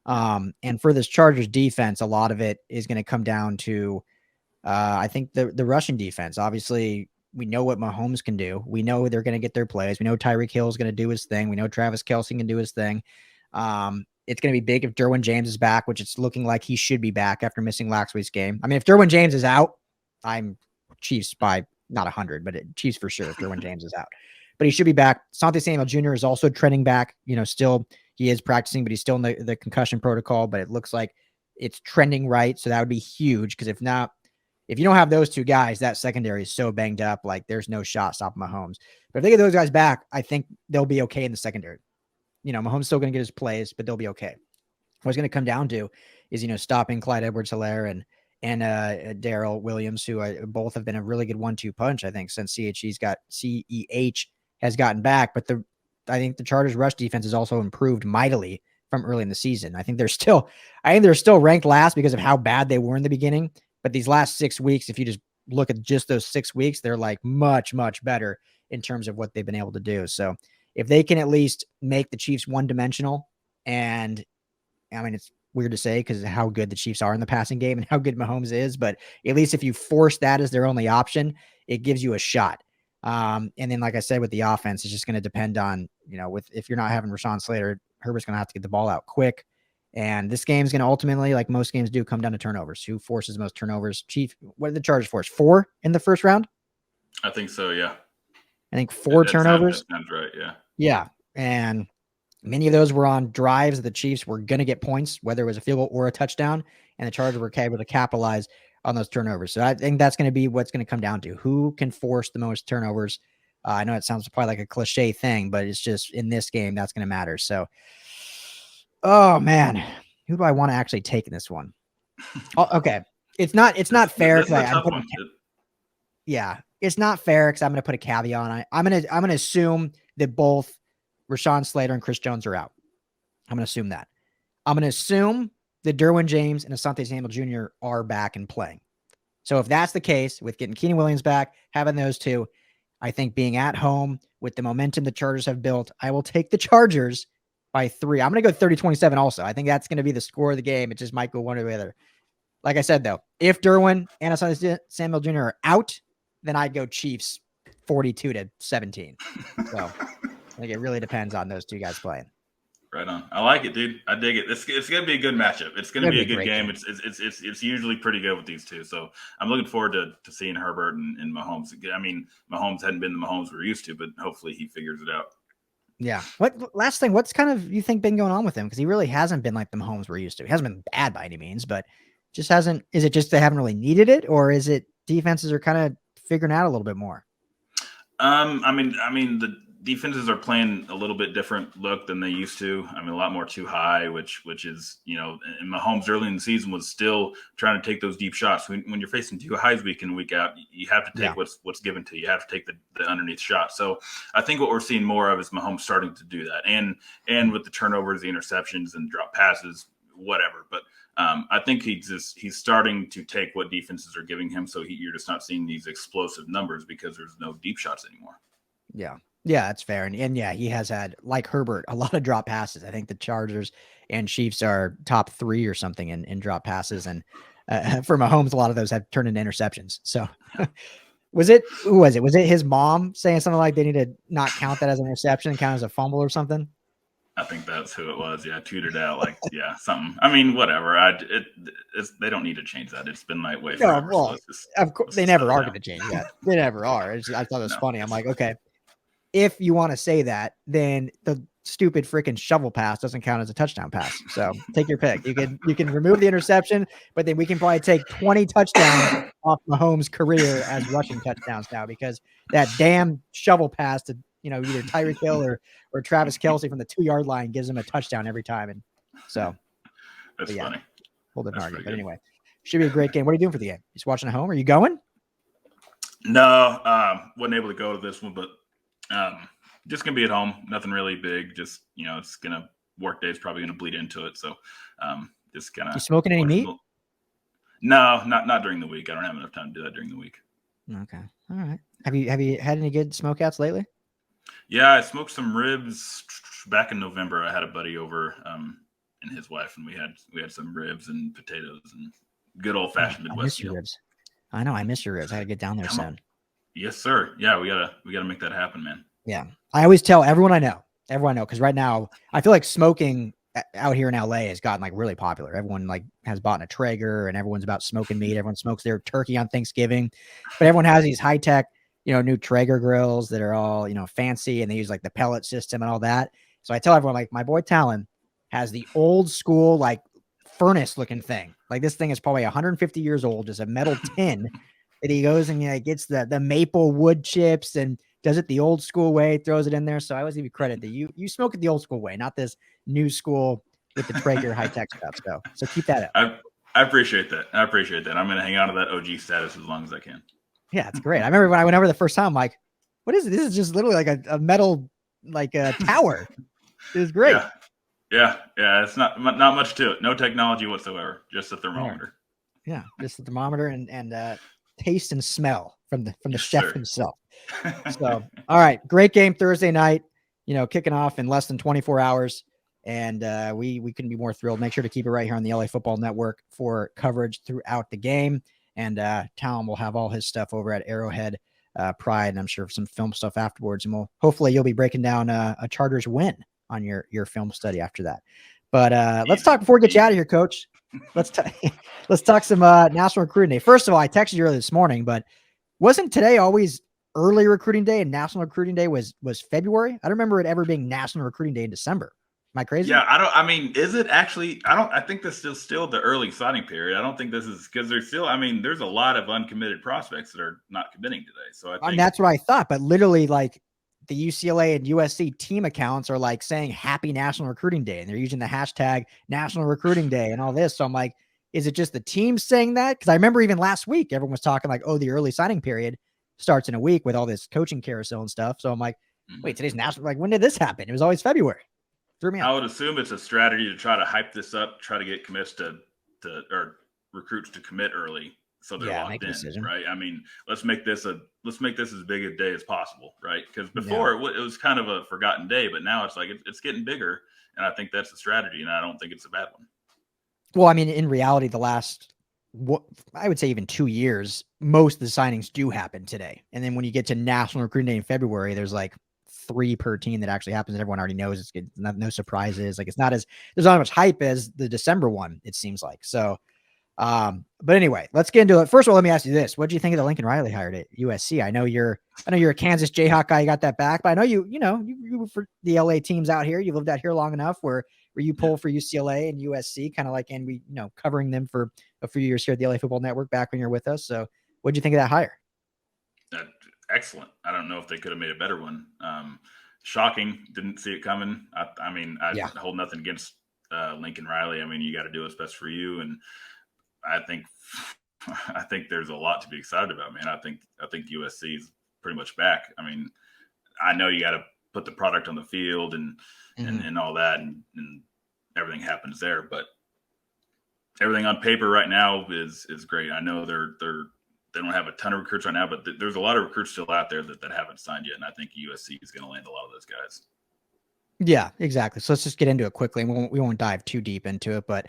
Speaker 3: And for this Chargers defense, a lot of it is going to come down to, I think the rushing defense. Obviously, we know what Mahomes can do. We know they're going to get their plays. We know Tyreek Hill is going to do his thing. We know Travis Kelce can do his thing. It's going to be big if Derwin James is back, which it's looking like he should be back after missing last week's game. I mean, if Derwin James is out, I'm Chiefs by not 100, but Chiefs for sure if Derwin James is out. But he should be back. Asante Samuel Jr. is also trending back. Still he is practicing, but he's still in the concussion protocol. But it looks like it's trending right, so that would be huge. Because if you don't have those two guys, that secondary is so banged up, like there's no shot stopping Mahomes. But if they get those guys back, I think they'll be okay in the secondary. Mahomes still going to get his plays, but they'll be okay. What it's going to come down to is, stopping Clyde Edwards-Helaire and Darrell Williams, who both have been a really good 1-2 punch, I think, since CEH has gotten back. But I think the Chargers rush defense has also improved mightily from early in the season. I think they're still ranked last because of how bad they were in the beginning. But these last 6 weeks, if you just look at just those 6 weeks, they're like much, much better in terms of what they've been able to do. So if they can at least make the Chiefs one-dimensional, and I mean, it's weird to say because of how good the Chiefs are in the passing game and how good Mahomes is, but at least if you force that as their only option, it gives you a shot. And then, like I said, with the offense, it's just going to depend on, if you're not having Rashawn Slater, Herbert's going to have to get the ball out quick. And this game's going to ultimately, like most games do, come down to turnovers. Who forces the most turnovers? Chief, what did the Chargers force? 4 in the first round?
Speaker 4: I think so, yeah.
Speaker 3: I think 4 turnovers.
Speaker 4: That sounds right, yeah.
Speaker 3: Yeah, and many of those were on drives that the Chiefs were going to get points, whether it was a field goal or a touchdown, and the Chargers were able to capitalize on those turnovers. So I think that's going to be what's going to come down to. Who can force the most turnovers? I know it sounds probably like a cliche thing, but it's just in this game that's going to matter. So, oh man, who do I want to actually take in this one? Okay, it's not fair. Yeah, it's not fair because I'm going to put a caveat on it. I'm going to assume that both Rashawn Slater and Chris Jones are out. I'm going to assume that. I'm going to assume that Derwin James and Asante Samuel Jr. are back and playing. So if that's the case, with getting Keenan Williams back, having those two, I think being at home with the momentum the Chargers have built, I will take the Chargers by 3. I'm going to go 30-27 also. I think that's going to be the score of the game. It just might go one or the other. Like I said, though, if Derwin and Asante Samuel Jr. are out, then I'd go Chiefs 42-17. So I think it really depends on those two guys playing.
Speaker 4: Right on. I like it, dude. I dig it. It's going to be a good matchup. It's going to be a good game. It's usually pretty good with these two. So I'm looking forward to seeing Herbert and Mahomes. I mean, Mahomes hadn't been the Mahomes we're used to, but hopefully he figures it out.
Speaker 3: Yeah. Last thing, what's kind of you think been going on with him? Because he really hasn't been like the Mahomes we're used to. He hasn't been bad by any means, but just hasn't. Is it just they haven't really needed it, or is it defenses are kind of figuring out a little bit more?
Speaker 4: I mean the defenses are playing a little bit different look than they used to. I mean, a lot more too high, which is, and Mahomes early in the season was still trying to take those deep shots. When you're facing too highs week in, week out, you have to take what's given to you. You have to take the underneath shot. So I think what we're seeing more of is Mahomes starting to do that. And with the turnovers, the interceptions and drop passes, whatever. But I think he's starting to take what defenses are giving him. So you're just not seeing these explosive numbers because there's no deep shots anymore.
Speaker 3: Yeah. Yeah, that's fair. And yeah, he has had, like Herbert, a lot of drop passes. I think the Chargers and Chiefs are top 3 or something in drop passes. And for Mahomes, a lot of those have turned into interceptions. So who was it? Was it his mom saying something like they need to not count that as an interception and count as a fumble or something?
Speaker 4: I think that's who it was. Yeah, tweeted out like, something. I mean, whatever. They don't need to change that. It's been that way forever.
Speaker 3: Well, of course, they never are going to change that. They never are. I thought it was funny. I'm like, okay, if you want to say that, then the stupid freaking shovel pass doesn't count as a touchdown pass. So take your pick. You can remove the interception, but then we can probably take 20 touchdowns off Mahomes' career as rushing touchdowns now, because that damn shovel pass to, either Tyreek Hill or Travis Kelce from the 2-yard line gives him a touchdown every time. And so
Speaker 4: that's funny.
Speaker 3: Whole different argument. But anyway, should be a great game. What are you doing for the game? Just watching at home? Are you going?
Speaker 4: No, wasn't able to go to this one, but just gonna be at home. Nothing really big. Just it's gonna work day is probably gonna bleed into it. So just kind of.
Speaker 3: You smoking any meat?
Speaker 4: No, not during the week. I don't have enough time to do that during the week.
Speaker 3: Okay, all right. Have you had any good smokeouts lately?
Speaker 4: Yeah, I smoked some ribs back in November. I had a buddy over and his wife, and we had some ribs and potatoes and good old fashioned Midwest.
Speaker 3: I miss your ribs. I know, I miss your ribs. I gotta get down there soon.
Speaker 4: Yes, sir. Yeah, we gotta make that happen, man.
Speaker 3: Yeah. I always tell everyone I know, because right now I feel like smoking out here in LA has gotten like really popular. Everyone like has bought a Traeger and everyone's about smoking meat. Everyone smokes their turkey on Thanksgiving, but everyone has these high tech, new Traeger grills that are all, fancy, and they use like the pellet system and all that. So I tell everyone, like, my boy Talon has the old school, like, furnace looking thing. Like, this thing is probably 150 years old, just a metal tin that he goes and gets the maple wood chips and does it the old school way, throws it in there. So I always give you credit that you smoke it the old school way, not this new school with the Traeger high tech stuff. So keep that up.
Speaker 4: I appreciate that. I'm going to hang on to that OG status as long as I can.
Speaker 3: Yeah, it's great. I remember when I went over the first time, I'm like, what is it? This is just literally like a metal, like a tower. It was great.
Speaker 4: Yeah. It's not much to it. No technology whatsoever. Just a thermometer.
Speaker 3: Yeah, just the thermometer and taste and smell from the chef himself. So, all right, great game Thursday night. Kicking off in less than 24 hours, and we couldn't be more thrilled. Make sure to keep it right here on the LA Football Network for coverage throughout the game. And Talon will have all his stuff over at Arrowhead Pride, and I'm sure some film stuff afterwards. And hopefully you'll be breaking down a Chargers win on your film study after that. But let's talk before we get you out of here, Coach. Let's talk some National Recruiting Day. First of all, I texted you earlier this morning, but wasn't today always early recruiting day and National Recruiting Day was February? I don't remember it ever being National Recruiting Day in December. Am I crazy?
Speaker 4: Yeah, is it actually? I think this is still the early signing period. I don't think this is because there's still, there's a lot of uncommitted prospects that are not committing today. So I think
Speaker 3: that's what I thought. But literally, like, the UCLA and USC team accounts are like saying Happy National Recruiting Day, and they're using the hashtag National Recruiting Day and all this. So I'm like, is it just the team saying that? Because I remember even last week, everyone was talking like, oh, the early signing period starts in a week with all this coaching carousel and stuff. So I'm like, wait, today's national. Like, when did this happen? It was always February. Threw me out.
Speaker 4: I would assume it's a strategy to try to hype this up, try to get commits to or recruits to commit early, so they're locked in, right? Let's make this as big a day as possible, right? Because before it was kind of a forgotten day, but now it's like it's getting bigger, and I think that's the strategy, and I don't think it's a bad one.
Speaker 3: Well, in reality, the last, I would say even 2 years, most of the signings do happen today, and then when you get to National Recruiting Day in February, there's like 3 per team that actually happens, and everyone already knows. It's good, no surprises. Like, there's not as much hype as the December one, it seems like. So, but anyway, let's get into it. First of all, let me ask you this: what do you think of the Lincoln Riley hired at USC? I know you're a Kansas Jayhawk guy. You got that back, but I know you for the LA teams out here. You lived out here long enough where you pull for UCLA and USC, kind of like, and we covering them for a few years here at the LA Football Network back when you're with us. So, what do you think of that hire?
Speaker 4: Excellent. I don't know if they could have made a better one. Shocking. Didn't see it coming. I hold nothing against Lincoln Riley. You got to do what's best for you, and I think there's a lot to be excited about, man. I think USC is pretty much back. I know you got to put the product on the field and all that, and everything happens there, but everything on paper right now is great. I know they don't have a ton of recruits right now, but there's a lot of recruits still out there that haven't signed yet, and I think USC is going to land a lot of those guys. Yeah, exactly. So let's just get into it quickly. We won't dive too deep into it, but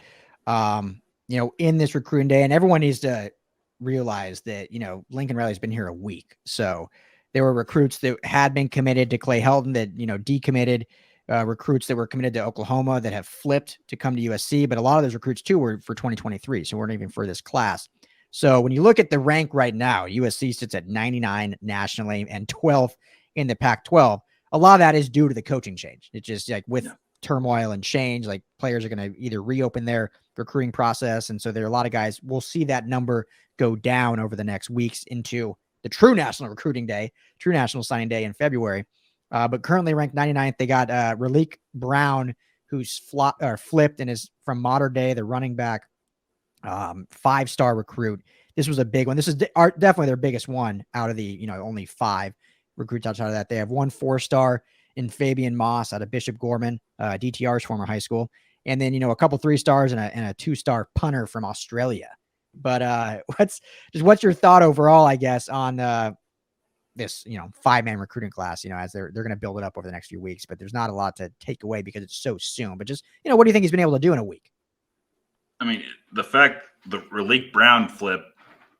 Speaker 4: in this recruiting day, and everyone needs to realize that Lincoln Riley's been here a week, so there were recruits that had been committed to Clay Helton that decommitted, recruits that were committed to Oklahoma that have flipped to come to USC, but a lot of those recruits too were for 2023, so weren't even for this class. So when you look at the rank right now, USC sits at 99 nationally and 12th in the Pac-12.
Speaker 3: a lot of that is due to the coaching change. It's just like with turmoil and change, like players are going to either reopen their recruiting process. And so there are a lot of guys, we'll see that number go down over the next weeks into the true national recruiting day, true national signing day in February. But currently ranked 99th, they got Raleek Brown, who's flipped and is from Modern Day, the running back, 5-star recruit. This was a big one. This is definitely their biggest one out of the, only 5 recruits outside of that. They have 1 4-star in Fabian Moss out of Bishop Gorman, DTR's former high school. And then, a couple 3-stars and a 2-star punter from Australia. But what's your thought overall, I guess, on this, 5-man recruiting class, as they're going to build it up over the next few weeks, but there's not a lot to take away because it's so soon. But just, what do you think he's been able to do in a week?
Speaker 4: I mean, the Raleek Brown flip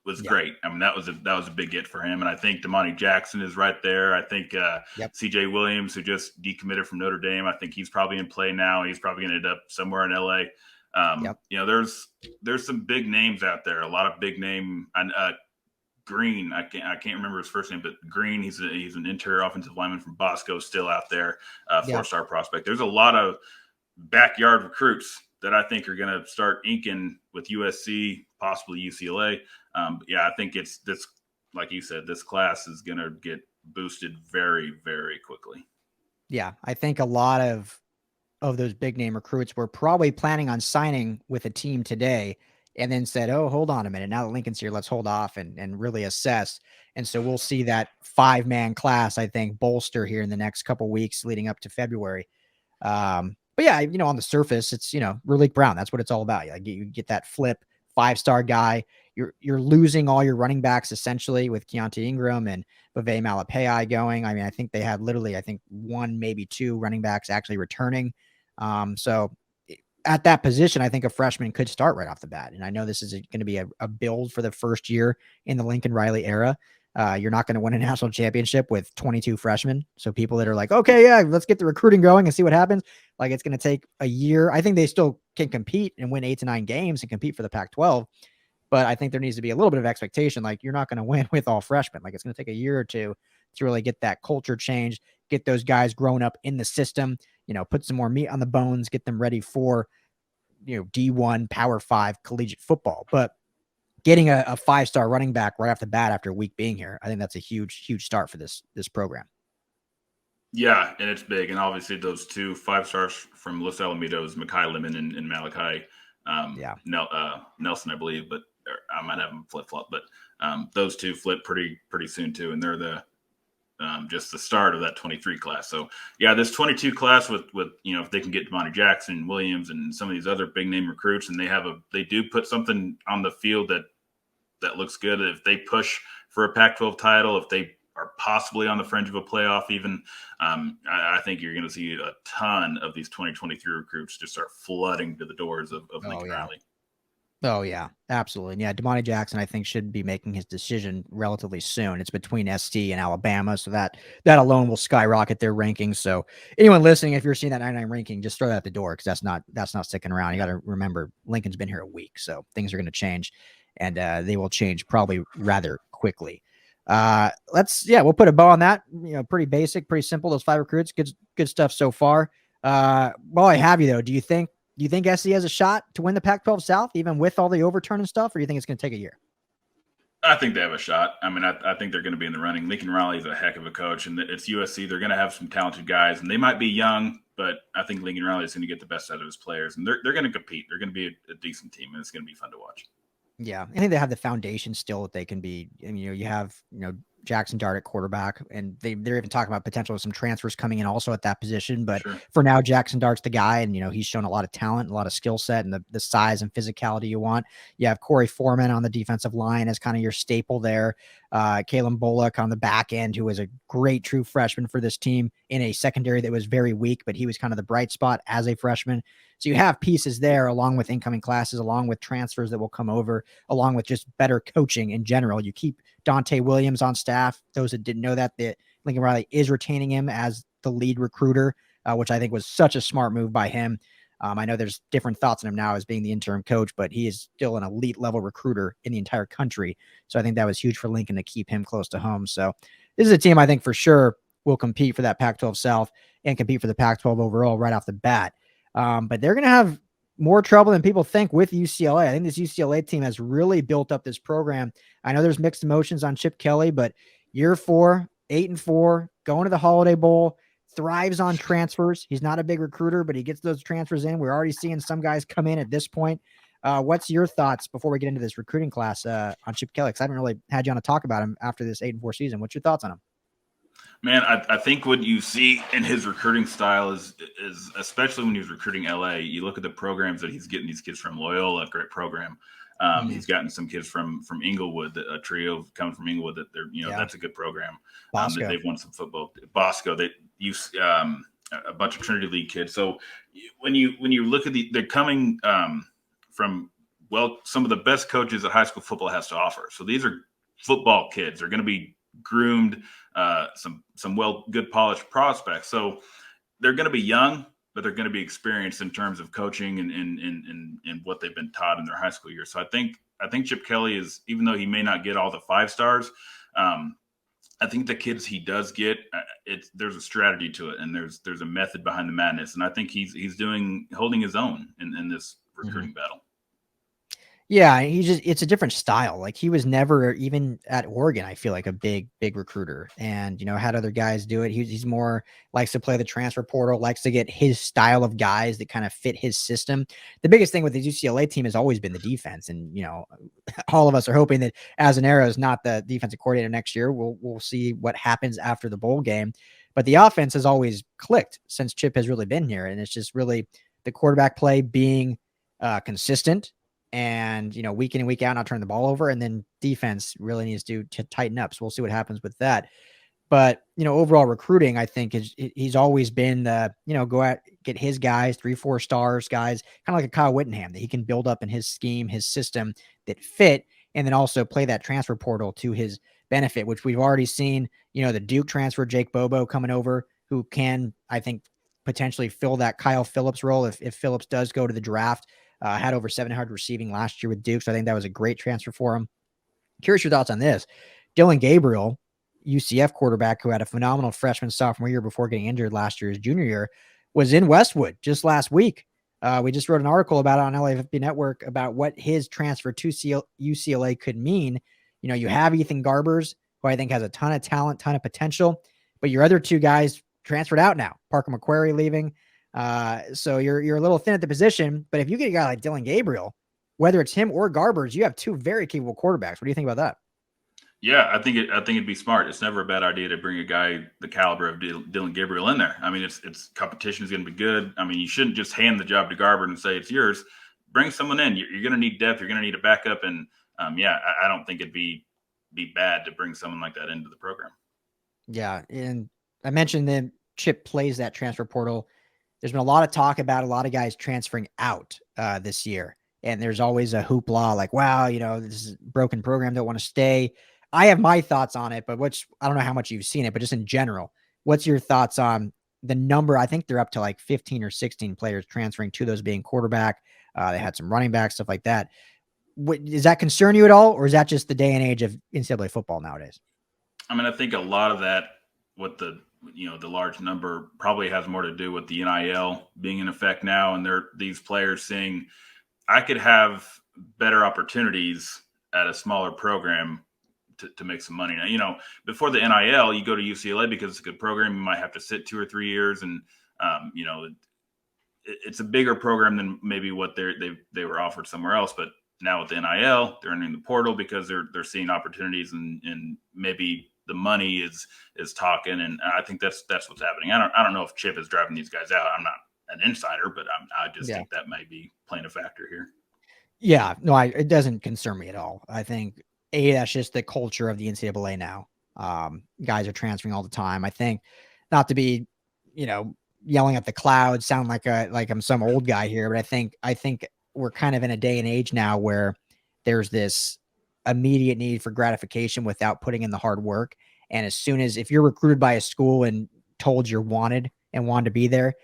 Speaker 4: was great. I mean, that was a big get for him. And I think Damani Jackson is right there. I think CJ Williams, who just decommitted from Notre Dame, I think he's probably in play now. He's probably going to end up somewhere in LA. There's some big names out there, a lot of big name. And Green, I can't remember his first name, but Green, he's an interior offensive lineman from Bosco, still out there, 4-star prospect. There's a lot of backyard recruits that I think are going to start inking with USC, possibly UCLA. I think it's this, like you said, this class is going to get boosted very, very quickly.
Speaker 3: Yeah, I think a lot of those big name recruits were probably planning on signing with a team today and then said, oh, hold on a minute. Now that Lincoln's here, let's hold off and really assess. And so we'll see that 5-man class, I think, bolster here in the next couple weeks leading up to February. But yeah, on the surface, it's, Raleek Brown. That's what it's all about. Like you get that flip 5-star guy. You're losing all your running backs essentially with Keontae Ingram and Bavay Malapei going. I mean, I think they had literally, 1, maybe 2 running backs actually returning. So at that position, I think a freshman could start right off the bat. And I know this is going to be a build for the first year in the Lincoln Riley era. You're not going to win a national championship with 22 freshmen. So people that are like, okay, yeah, let's get the recruiting going and see what happens. Like it's going to take a year. I think they still can compete and win 8 to 9 games and compete for the Pac-12. But I think there needs to be a little bit of expectation. Like you're not going to win with all freshmen. Like it's going to take a year or 2 to really get that culture change, get those guys grown up in the system, put some more meat on the bones, get them ready for, D1 Power 5 collegiate football. But getting a 5-star running back right off the bat after a week being here, I think that's a huge, huge start for this program.
Speaker 4: Yeah, and it's big. And obviously those 2 5-stars from Los Alamitos, Mekhi Lemon and Malachi Nelson, I believe, but I might have them flip-flop. But those 2 flip pretty soon too, and they're the just the start of that 23 class. So yeah, this 22 class with if they can get Damani Jackson, Williams, and some of these other big name recruits, and they do put something on the field that looks good. If they push for a Pac-12 title, if they are possibly on the fringe of a playoff even, I think you're going to see a ton of these 2023 recruits just start flooding to the doors of Lincoln Riley.
Speaker 3: Oh, yeah, absolutely. And yeah, Damani Jackson, I think, should be making his decision relatively soon. It's between SC and Alabama, so that alone will skyrocket their rankings. So anyone listening, if you're seeing that 99 ranking, just throw that at the door because that's not sticking around. You got to remember, Lincoln's been here a week, so things are going to change, and they will change probably rather quickly. We'll put a bow on that. Pretty basic, pretty simple. Those 5 recruits, good stuff so far. While I have you though, do you think SC has a shot to win the Pac-12 South, even with all the overturn and stuff, or do you think it's going to take a year?
Speaker 4: I think they have a shot. I mean, I think they're going to be in the running. Lincoln Riley is a heck of a coach, and it's USC. They're going to have some talented guys, and they might be young, but I think Lincoln Riley is going to get the best out of his players, and they're going to compete. They're going to be a decent team, and it's going to be fun to watch.
Speaker 3: Yeah, I think they have the foundation still that they can be. And, you have Jackson Dart at quarterback, and they're even talking about potential of some transfers coming in also at that position. But for now, Jackson Dart's the guy, and he's shown a lot of talent, a lot of skill set, and the size and physicality you want. You have Corey Foreman on the defensive line as kind of your staple there. Kalen Bullock on the back end, who was a great true freshman for this team in a secondary that was very weak, but he was kind of the bright spot as a freshman. So you have pieces there along with incoming classes, along with transfers that will come over, along with just better coaching in general. You keep Dante Williams on staff. Those that didn't know that Lincoln Riley is retaining him as the lead recruiter, which I think was such a smart move by him. I know there's different thoughts on him now as being the interim coach, but he is still an elite level recruiter in the entire country. So I think that was huge for Lincoln to keep him close to home. So this is a team I think for sure will compete for that Pac-12 South and compete for the Pac-12 overall right off the bat. But they're going to have more trouble than people think with UCLA. I think this UCLA team has really built up this program. I know there's mixed emotions on Chip Kelly, but year 4, 8-4, going to the Holiday Bowl, thrives on transfers. He's not a big recruiter, but he gets those transfers in. We're already seeing some guys come in at this point. What's your thoughts before we get into this recruiting class on Chip Kelly? Because I haven't really had you on to talk about him after this 8-4 season. What's your thoughts on him?
Speaker 4: Man, I think what you see in his recruiting style is especially when he was recruiting LA, you look at the programs that he's getting these kids from. Loyola, great program. He's gotten some kids from Inglewood, a trio coming from Inglewood that that's a good program. They've won some football. Bosco, they use a bunch of Trinity League kids. So when you look at they're coming from some of the best coaches that high school football has to offer. So these are football kids. They're going to be groomed, some good polished prospects. So they're going to be young, but they're going to be experienced in terms of coaching and what they've been taught in their high school years. So I think Chip Kelly is, even though he may not get all the 5 stars, I think the kids he does get, there's a strategy to it, and there's a method behind the madness, and I think he's holding his own in this recruiting battle.
Speaker 3: Yeah, it's a different style. Like, he was never, even at Oregon, I feel like, a big recruiter, and, had other guys do it. He's more likes to play the transfer portal, likes to get his style of guys that kind of fit his system. The biggest thing with the UCLA team has always been the defense. And, all of us are hoping that Azanero is not the defensive coordinator next year. We'll see what happens after the bowl game, but the offense has always clicked since Chip has really been here. And it's just really the quarterback play being consistent, and, week in and week out, not turn the ball over. And then defense really needs to tighten up. So we'll see what happens with that. But, overall recruiting, I think he's always been the, go out, get his guys, 3-4 stars guys, kind of like a Kyle Whittingham, that he can build up in his scheme, his system that fit, and then also play that transfer portal to his benefit, which we've already seen, the Duke transfer, Jake Bobo coming over, who can, I think, potentially fill that Kyle Phillips role if Phillips does go to the draft. Had over 700 receiving last year with Duke, so I think that was a great transfer for him. Curious your thoughts on this. Dylan Gabriel, UCF quarterback, who had a phenomenal freshman sophomore year before getting injured last year, his junior year, was in Westwood just last week. We just wrote an article about it on LAFB Network about what his transfer to UCLA could mean. You have Ethan Garbers, who I think has a ton of talent, ton of potential, but your other 2 guys transferred out now. Parker McQuarrie leaving. So you're a little thin at the position, but if you get a guy like Dylan Gabriel, whether it's him or Garbers, you have 2 very capable quarterbacks. What do you think about that?
Speaker 4: Yeah, I think it'd be smart. It's never a bad idea to bring a guy the caliber of Dylan Gabriel in there. I mean, it's competition is going to be good. I mean, you shouldn't just hand the job to Garbers and say it's yours. Bring someone in. You're going to need depth. You're going to need a backup. And I don't think it'd be bad to bring someone like that into the program.
Speaker 3: Yeah, and I mentioned that Chip plays that transfer portal. There's been a lot of talk about a lot of guys transferring out this year. And there's always a hoopla like, wow, this is a broken program, don't want to stay. I have my thoughts on it, but I don't know how much you've seen it, but just in general, what's your thoughts on the number? I think they're up to like 15 or 16 players transferring, to those being quarterback. They had some running back, stuff like that. Does that concern you at all? Or is that just the day and age of NCAA football nowadays?
Speaker 4: I mean, I think a lot of that, with the large number, probably has more to do with the NIL being in effect now. And these players saying, I could have better opportunities at a smaller program to make some money. Now, before the NIL, you go to UCLA because it's a good program. You might have to sit 2 or 3 years, and it's a bigger program than maybe what they were offered somewhere else. But now with the NIL, they're entering the portal because they're seeing opportunities, and maybe the money is talking. And I think that's what's happening. I don't know if Chip is driving these guys out. I'm not an insider, but I just think that might be playing a factor here.
Speaker 3: Yeah, no, it doesn't concern me at all. I think that's just the culture of the NCAA now. Guys are transferring all the time. I think, not to be, yelling at the clouds, sound like I'm some old guy here, but I think we're kind of in a day and age now where there's this immediate need for gratification without putting in the hard work. And as soon as, if you're recruited by a school and told you're wanted and wanted to be there,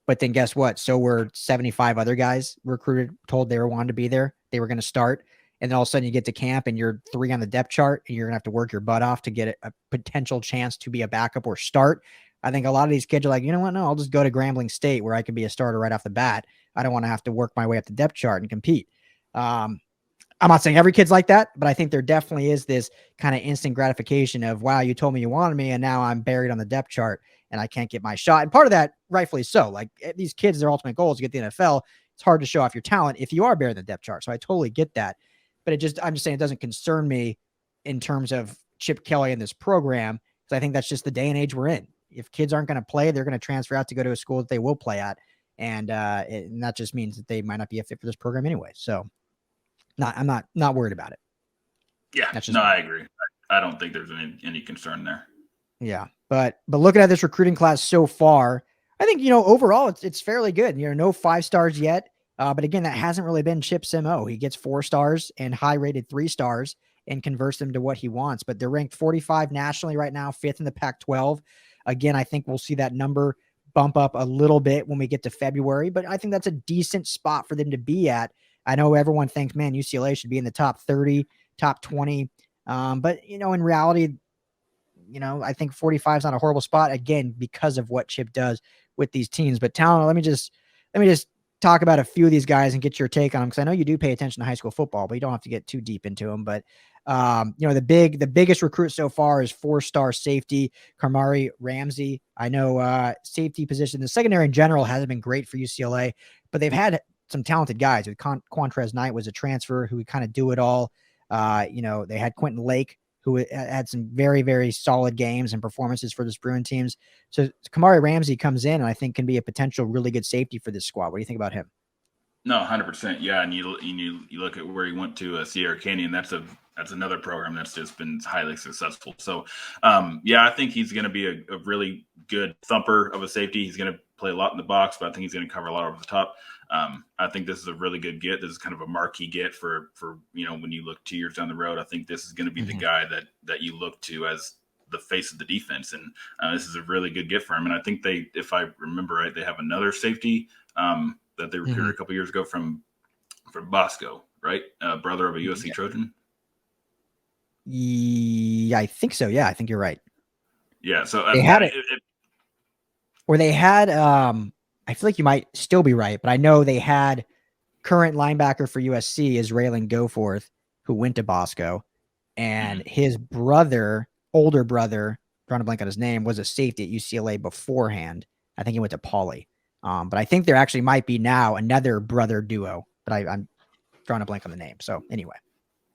Speaker 3: but then guess what? So were 75 other guys recruited, told they were wanted to be there. They were going to start. and then all of a sudden you get to camp and you're 3 on the depth chart and you're gonna have to work your butt off to get a potential chance to be a backup or start. I think a lot of these kids are like, you know what? No, I'll just go to Grambling State where I can be a starter right off the bat. I don't want to have to work my way up the depth chart and compete. I'm not saying every kid's like that, but I think there definitely is this kind of instant gratification of, wow, you told me you wanted me, and now I'm buried on the depth chart and I can't get my shot. And part of that, rightfully so. Like these kids, their ultimate goal is to get the NFL. It's hard to show off your talent if you are buried in the depth chart. So I totally get that. But I'm just saying it doesn't concern me in terms of Chip Kelly and this program, because I think that's just the day and age we're in. If kids aren't going to play, they're going to transfer out to go to a school that they will play at. And that just means that they might not be a fit for this program anyway. So I'm not worried about it.
Speaker 4: Yeah, I agree. I don't think there's any concern there.
Speaker 3: Yeah. But looking at this recruiting class so far, I think, overall it's fairly good. No 5 stars yet. But again, that hasn't really been Chip's MO. He gets 4 stars and high rated 3 stars and converts them to what he wants. But they're ranked 45 nationally right now, 5th in the Pac-12. Again, I think we'll see that number bump up a little bit when we get to February, but I think that's a decent spot for them to be at. I know everyone thinks, man, UCLA should be in the top 30, top 20. But in reality, I think 45 is not a horrible spot, again, because of what Chip does with these teams. But Talon, let me just talk about a few of these guys and get your take on them, because I know you do pay attention to high school football, but you don't have to get too deep into them. But the biggest recruit so far is 4-star safety Kamari Ramsey. I know safety position, the secondary in general hasn't been great for UCLA, but they've had some talented guys. With Quantrez Knight was a transfer who would kind of do it all. They had Quentin Lake, who had some very, very solid games and performances for the Bruin teams. So Kamari Ramsey comes in and I think can be a potential really good safety for this squad. What do you think about him?
Speaker 4: No, 100%. Yeah, and you look at where he went to Sierra Canyon. That's another program that's just been highly successful. So, I think he's going to be a really good thumper of a safety. He's going to play a lot in the box, but I think he's going to cover a lot over the top. I think this is a really good get. This is kind of a marquee get for when you look 2 years down the road. I think this is going to be the guy that you look to as the face of the defense, and this is a really good get for him. And I think if I remember right, they have another safety that they recruited a couple years ago from Bosco, right? Brother of a USC Trojan.
Speaker 3: Yeah, I think so. Yeah, I think you're right.
Speaker 4: Yeah, so
Speaker 3: they had it, or they had. I feel like you might still be right, but I know they had current linebacker for USC is Raylan Goforth, who went to Bosco, and his older brother, trying to blank on his name, was a safety at UCLA beforehand. I think he went to Pauley. But I think there actually might be now another brother duo, but I'm drawing a blank on the name. So anyway.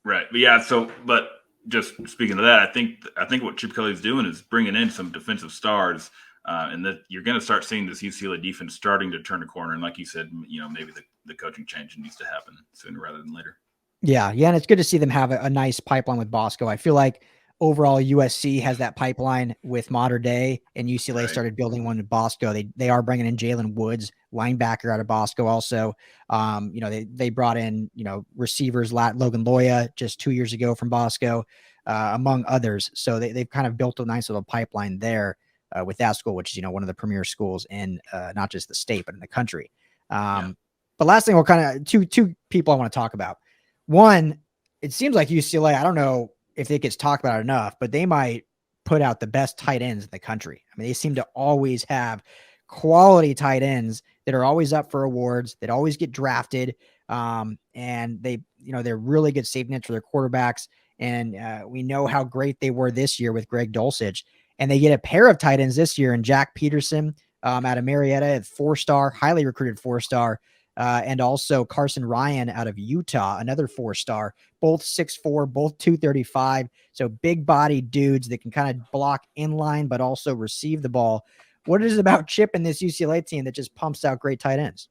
Speaker 4: Right. But yeah. But just speaking of that, I think what Chip Kelly is doing is bringing in some defensive stars, and that you're going to start seeing this UCLA defense starting to turn a corner. And like you said, maybe the coaching change needs to happen sooner rather than later. Yeah.
Speaker 3: Yeah. And it's good to see them have a nice pipeline with Bosco. I feel like overall USC has that pipeline with Mater Dei, and UCLA started building one with Bosco. They are bringing in Jalen Woods, linebacker out of Bosco. Also, they brought in, receivers, Logan Loya just 2 years ago from Bosco, among others. So they've kind of built a nice little pipeline there with that school, which is, one of the premier schools in not just the state, but in the country. But last thing, we'll kind of two people I want to talk about. One, it seems like UCLA, I don't know if it gets talked about enough, but they might put out the best tight ends in the country. I mean, they seem to always have quality tight ends that are always up for awards, that always get drafted. And they're really good safety nets for their quarterbacks. And we know how great they were this year with Greg Dulcich. And they get a pair of tight ends this year, and Jack Peterson out of Marietta at 4-star, highly recruited 4-star. And also Carson Ryan out of Utah, another 4-star, both 6'4", both 235. So big body dudes that can kind of block inline, but also receive the ball. What is it about Chip and this UCLA team that just pumps out great tight ends?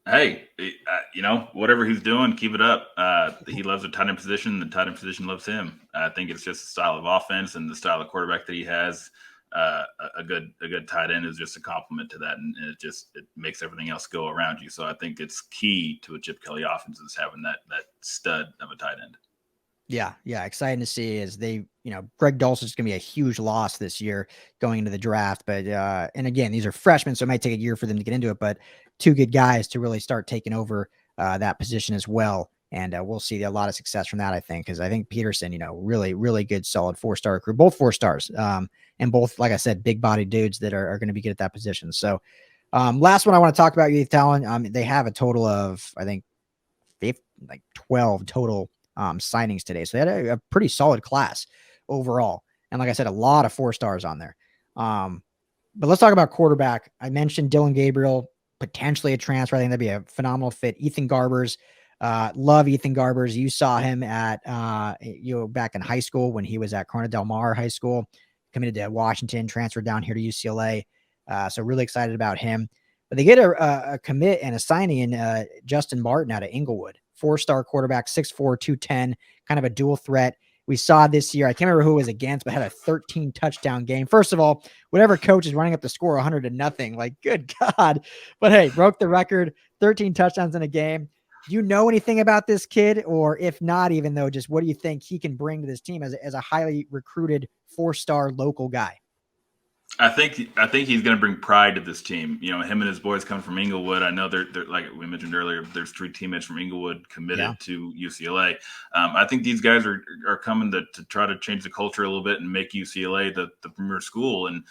Speaker 4: Hey, whatever he's doing, keep it up. He loves the tight end position. The tight end position loves him. I think it's just the style of offense and the style of quarterback that he has. A good tight end is just a compliment to that, and it makes everything else go around you. So I think it's key to a Chip Kelly offense is having that stud of a tight end.
Speaker 3: Yeah, exciting to see. As Greg Dulcich is going to be a huge loss this year going into the draft, but and again, these are freshmen, so it might take a year for them to get into it. But two good guys to really start taking over that position as well And we'll see a lot of success from that, I think, because I think Peterson, really, really good, solid 4-star recruit, both 4 stars, and both, like I said, big body dudes that are going to be good at that position. So last one I want to talk about, youth talent. They have a total of, I think, 12 total signings today. So they had a pretty solid class overall. And like I said, a lot of 4 stars on there. But let's talk about quarterback. I mentioned Dylan Gabriel, potentially a transfer. I think that'd be a phenomenal fit. Ethan Garbers. Love Ethan Garbers. You saw him at back in high school when he was at Corona Del Mar High School, committed to Washington, transferred down here to UCLA. So really excited about him. But they get a commit and a signing in Justin Martin out of Inglewood, 4-star quarterback, 6'4", 210, kind of a dual threat. We saw this year, I can't remember who it was against, but had a 13 touchdown game. First of all, whatever coach is running up the score 100-0, like, good God. But hey, broke the record, 13 touchdowns in a game. Do you know anything about this kid? Or if not, even though, just what do you think he can bring to this team as a highly recruited 4-star local guy?
Speaker 4: I think he's going to bring pride to this team. Him and his boys come from Inglewood. I know they're like we mentioned earlier, there's 3 teammates from Inglewood committed to UCLA. I think these guys are coming to try to change the culture a little bit and make UCLA the premier school. And,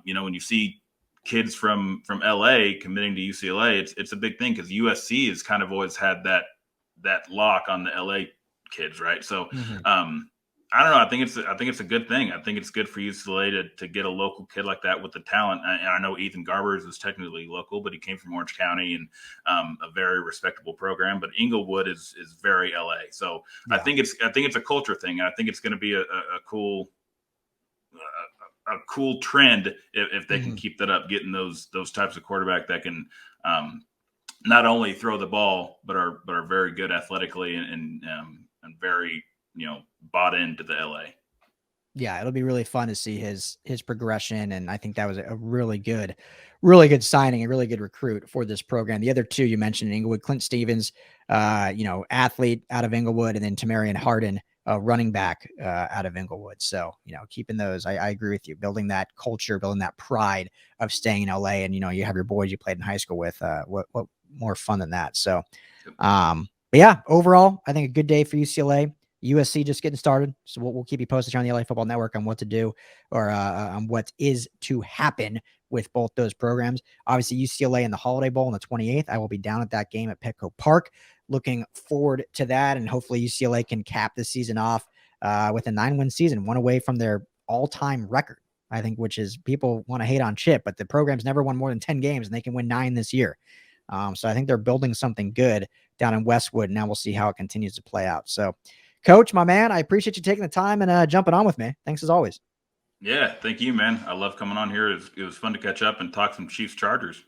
Speaker 4: when you see kids from LA committing to UCLA, it's a big thing because USC has kind of always had that lock on the LA kids, right? So, I don't know. I think it's a good thing. I think it's good for UCLA to get a local kid like that with the talent. And I know Ethan Garbers is technically local, but he came from Orange County and a very respectable program. But Inglewood is very LA. So yeah. I think it's a culture thing. And I think it's going to be a cool trend if they can keep that up, getting those types of quarterback that can not only throw the ball but are very good athletically and very bought into the LA.
Speaker 3: Yeah, it'll be really fun to see his progression, and I think that was a really good signing, a really good recruit for this program. The other 2 you mentioned in Inglewood, Clint Stevens, athlete out of Inglewood, and then Tamarian Harden, running back out of Inglewood. So, keeping those, I agree with you, building that culture, building that pride of staying in LA, and you have your boys you played in high school with. What more fun than that? So, but yeah, overall, I think a good day for UCLA. USC just getting started. So we'll keep you posted here on the LA Football Network on what to do or on what is to happen with both those programs. Obviously, UCLA in the Holiday Bowl on the 28th. I will be down at that game at Petco Park. Looking forward to that. And hopefully UCLA can cap the season off with a 9-win season, one away from their all-time record, I think, which is people want to hate on Chip, but the program's never won more than 10 games and they can win 9 this year. So I think they're building something good down in Westwood. Now we'll see how it continues to play out. So, Coach, my man, I appreciate you taking the time and jumping on with me. Thanks as always.
Speaker 4: Yeah, thank you, man. I love coming on here. It was fun to catch up and talk some Chiefs Chargers.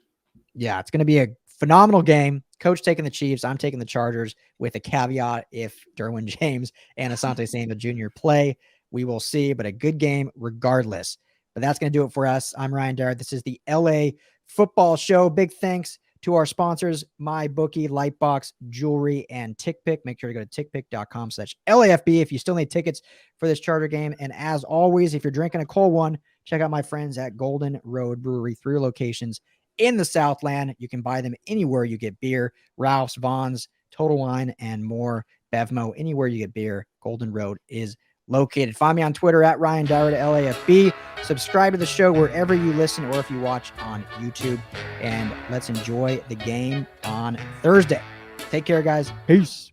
Speaker 3: Yeah, it's going to be a phenomenal game. Coach taking the Chiefs. I'm taking the Chargers with a caveat if Derwin James and Asante Samuel Jr. play. We will see, but a good game regardless. But that's going to do it for us. I'm Ryan Dyrud. This is the LA Football Show. Big thanks to our sponsors, MyBookie, Lightbox, Jewelry, and TickPick. Make sure to go to tickpick.com/LAFB if you still need tickets for this Charger game. And as always, if you're drinking a cold one, check out my friends at Golden Road Brewery, 3 locations in the Southland. You can buy them anywhere you get beer, Ralph's, Vaughn's, Total Wine, and more. Bevmo, anywhere you get beer, Golden Road is located. Find me on Twitter at Ryan Dyrud, LAFB. Subscribe to the show wherever you listen or if you watch on YouTube. And let's enjoy the game on Thursday. Take care, guys. Peace.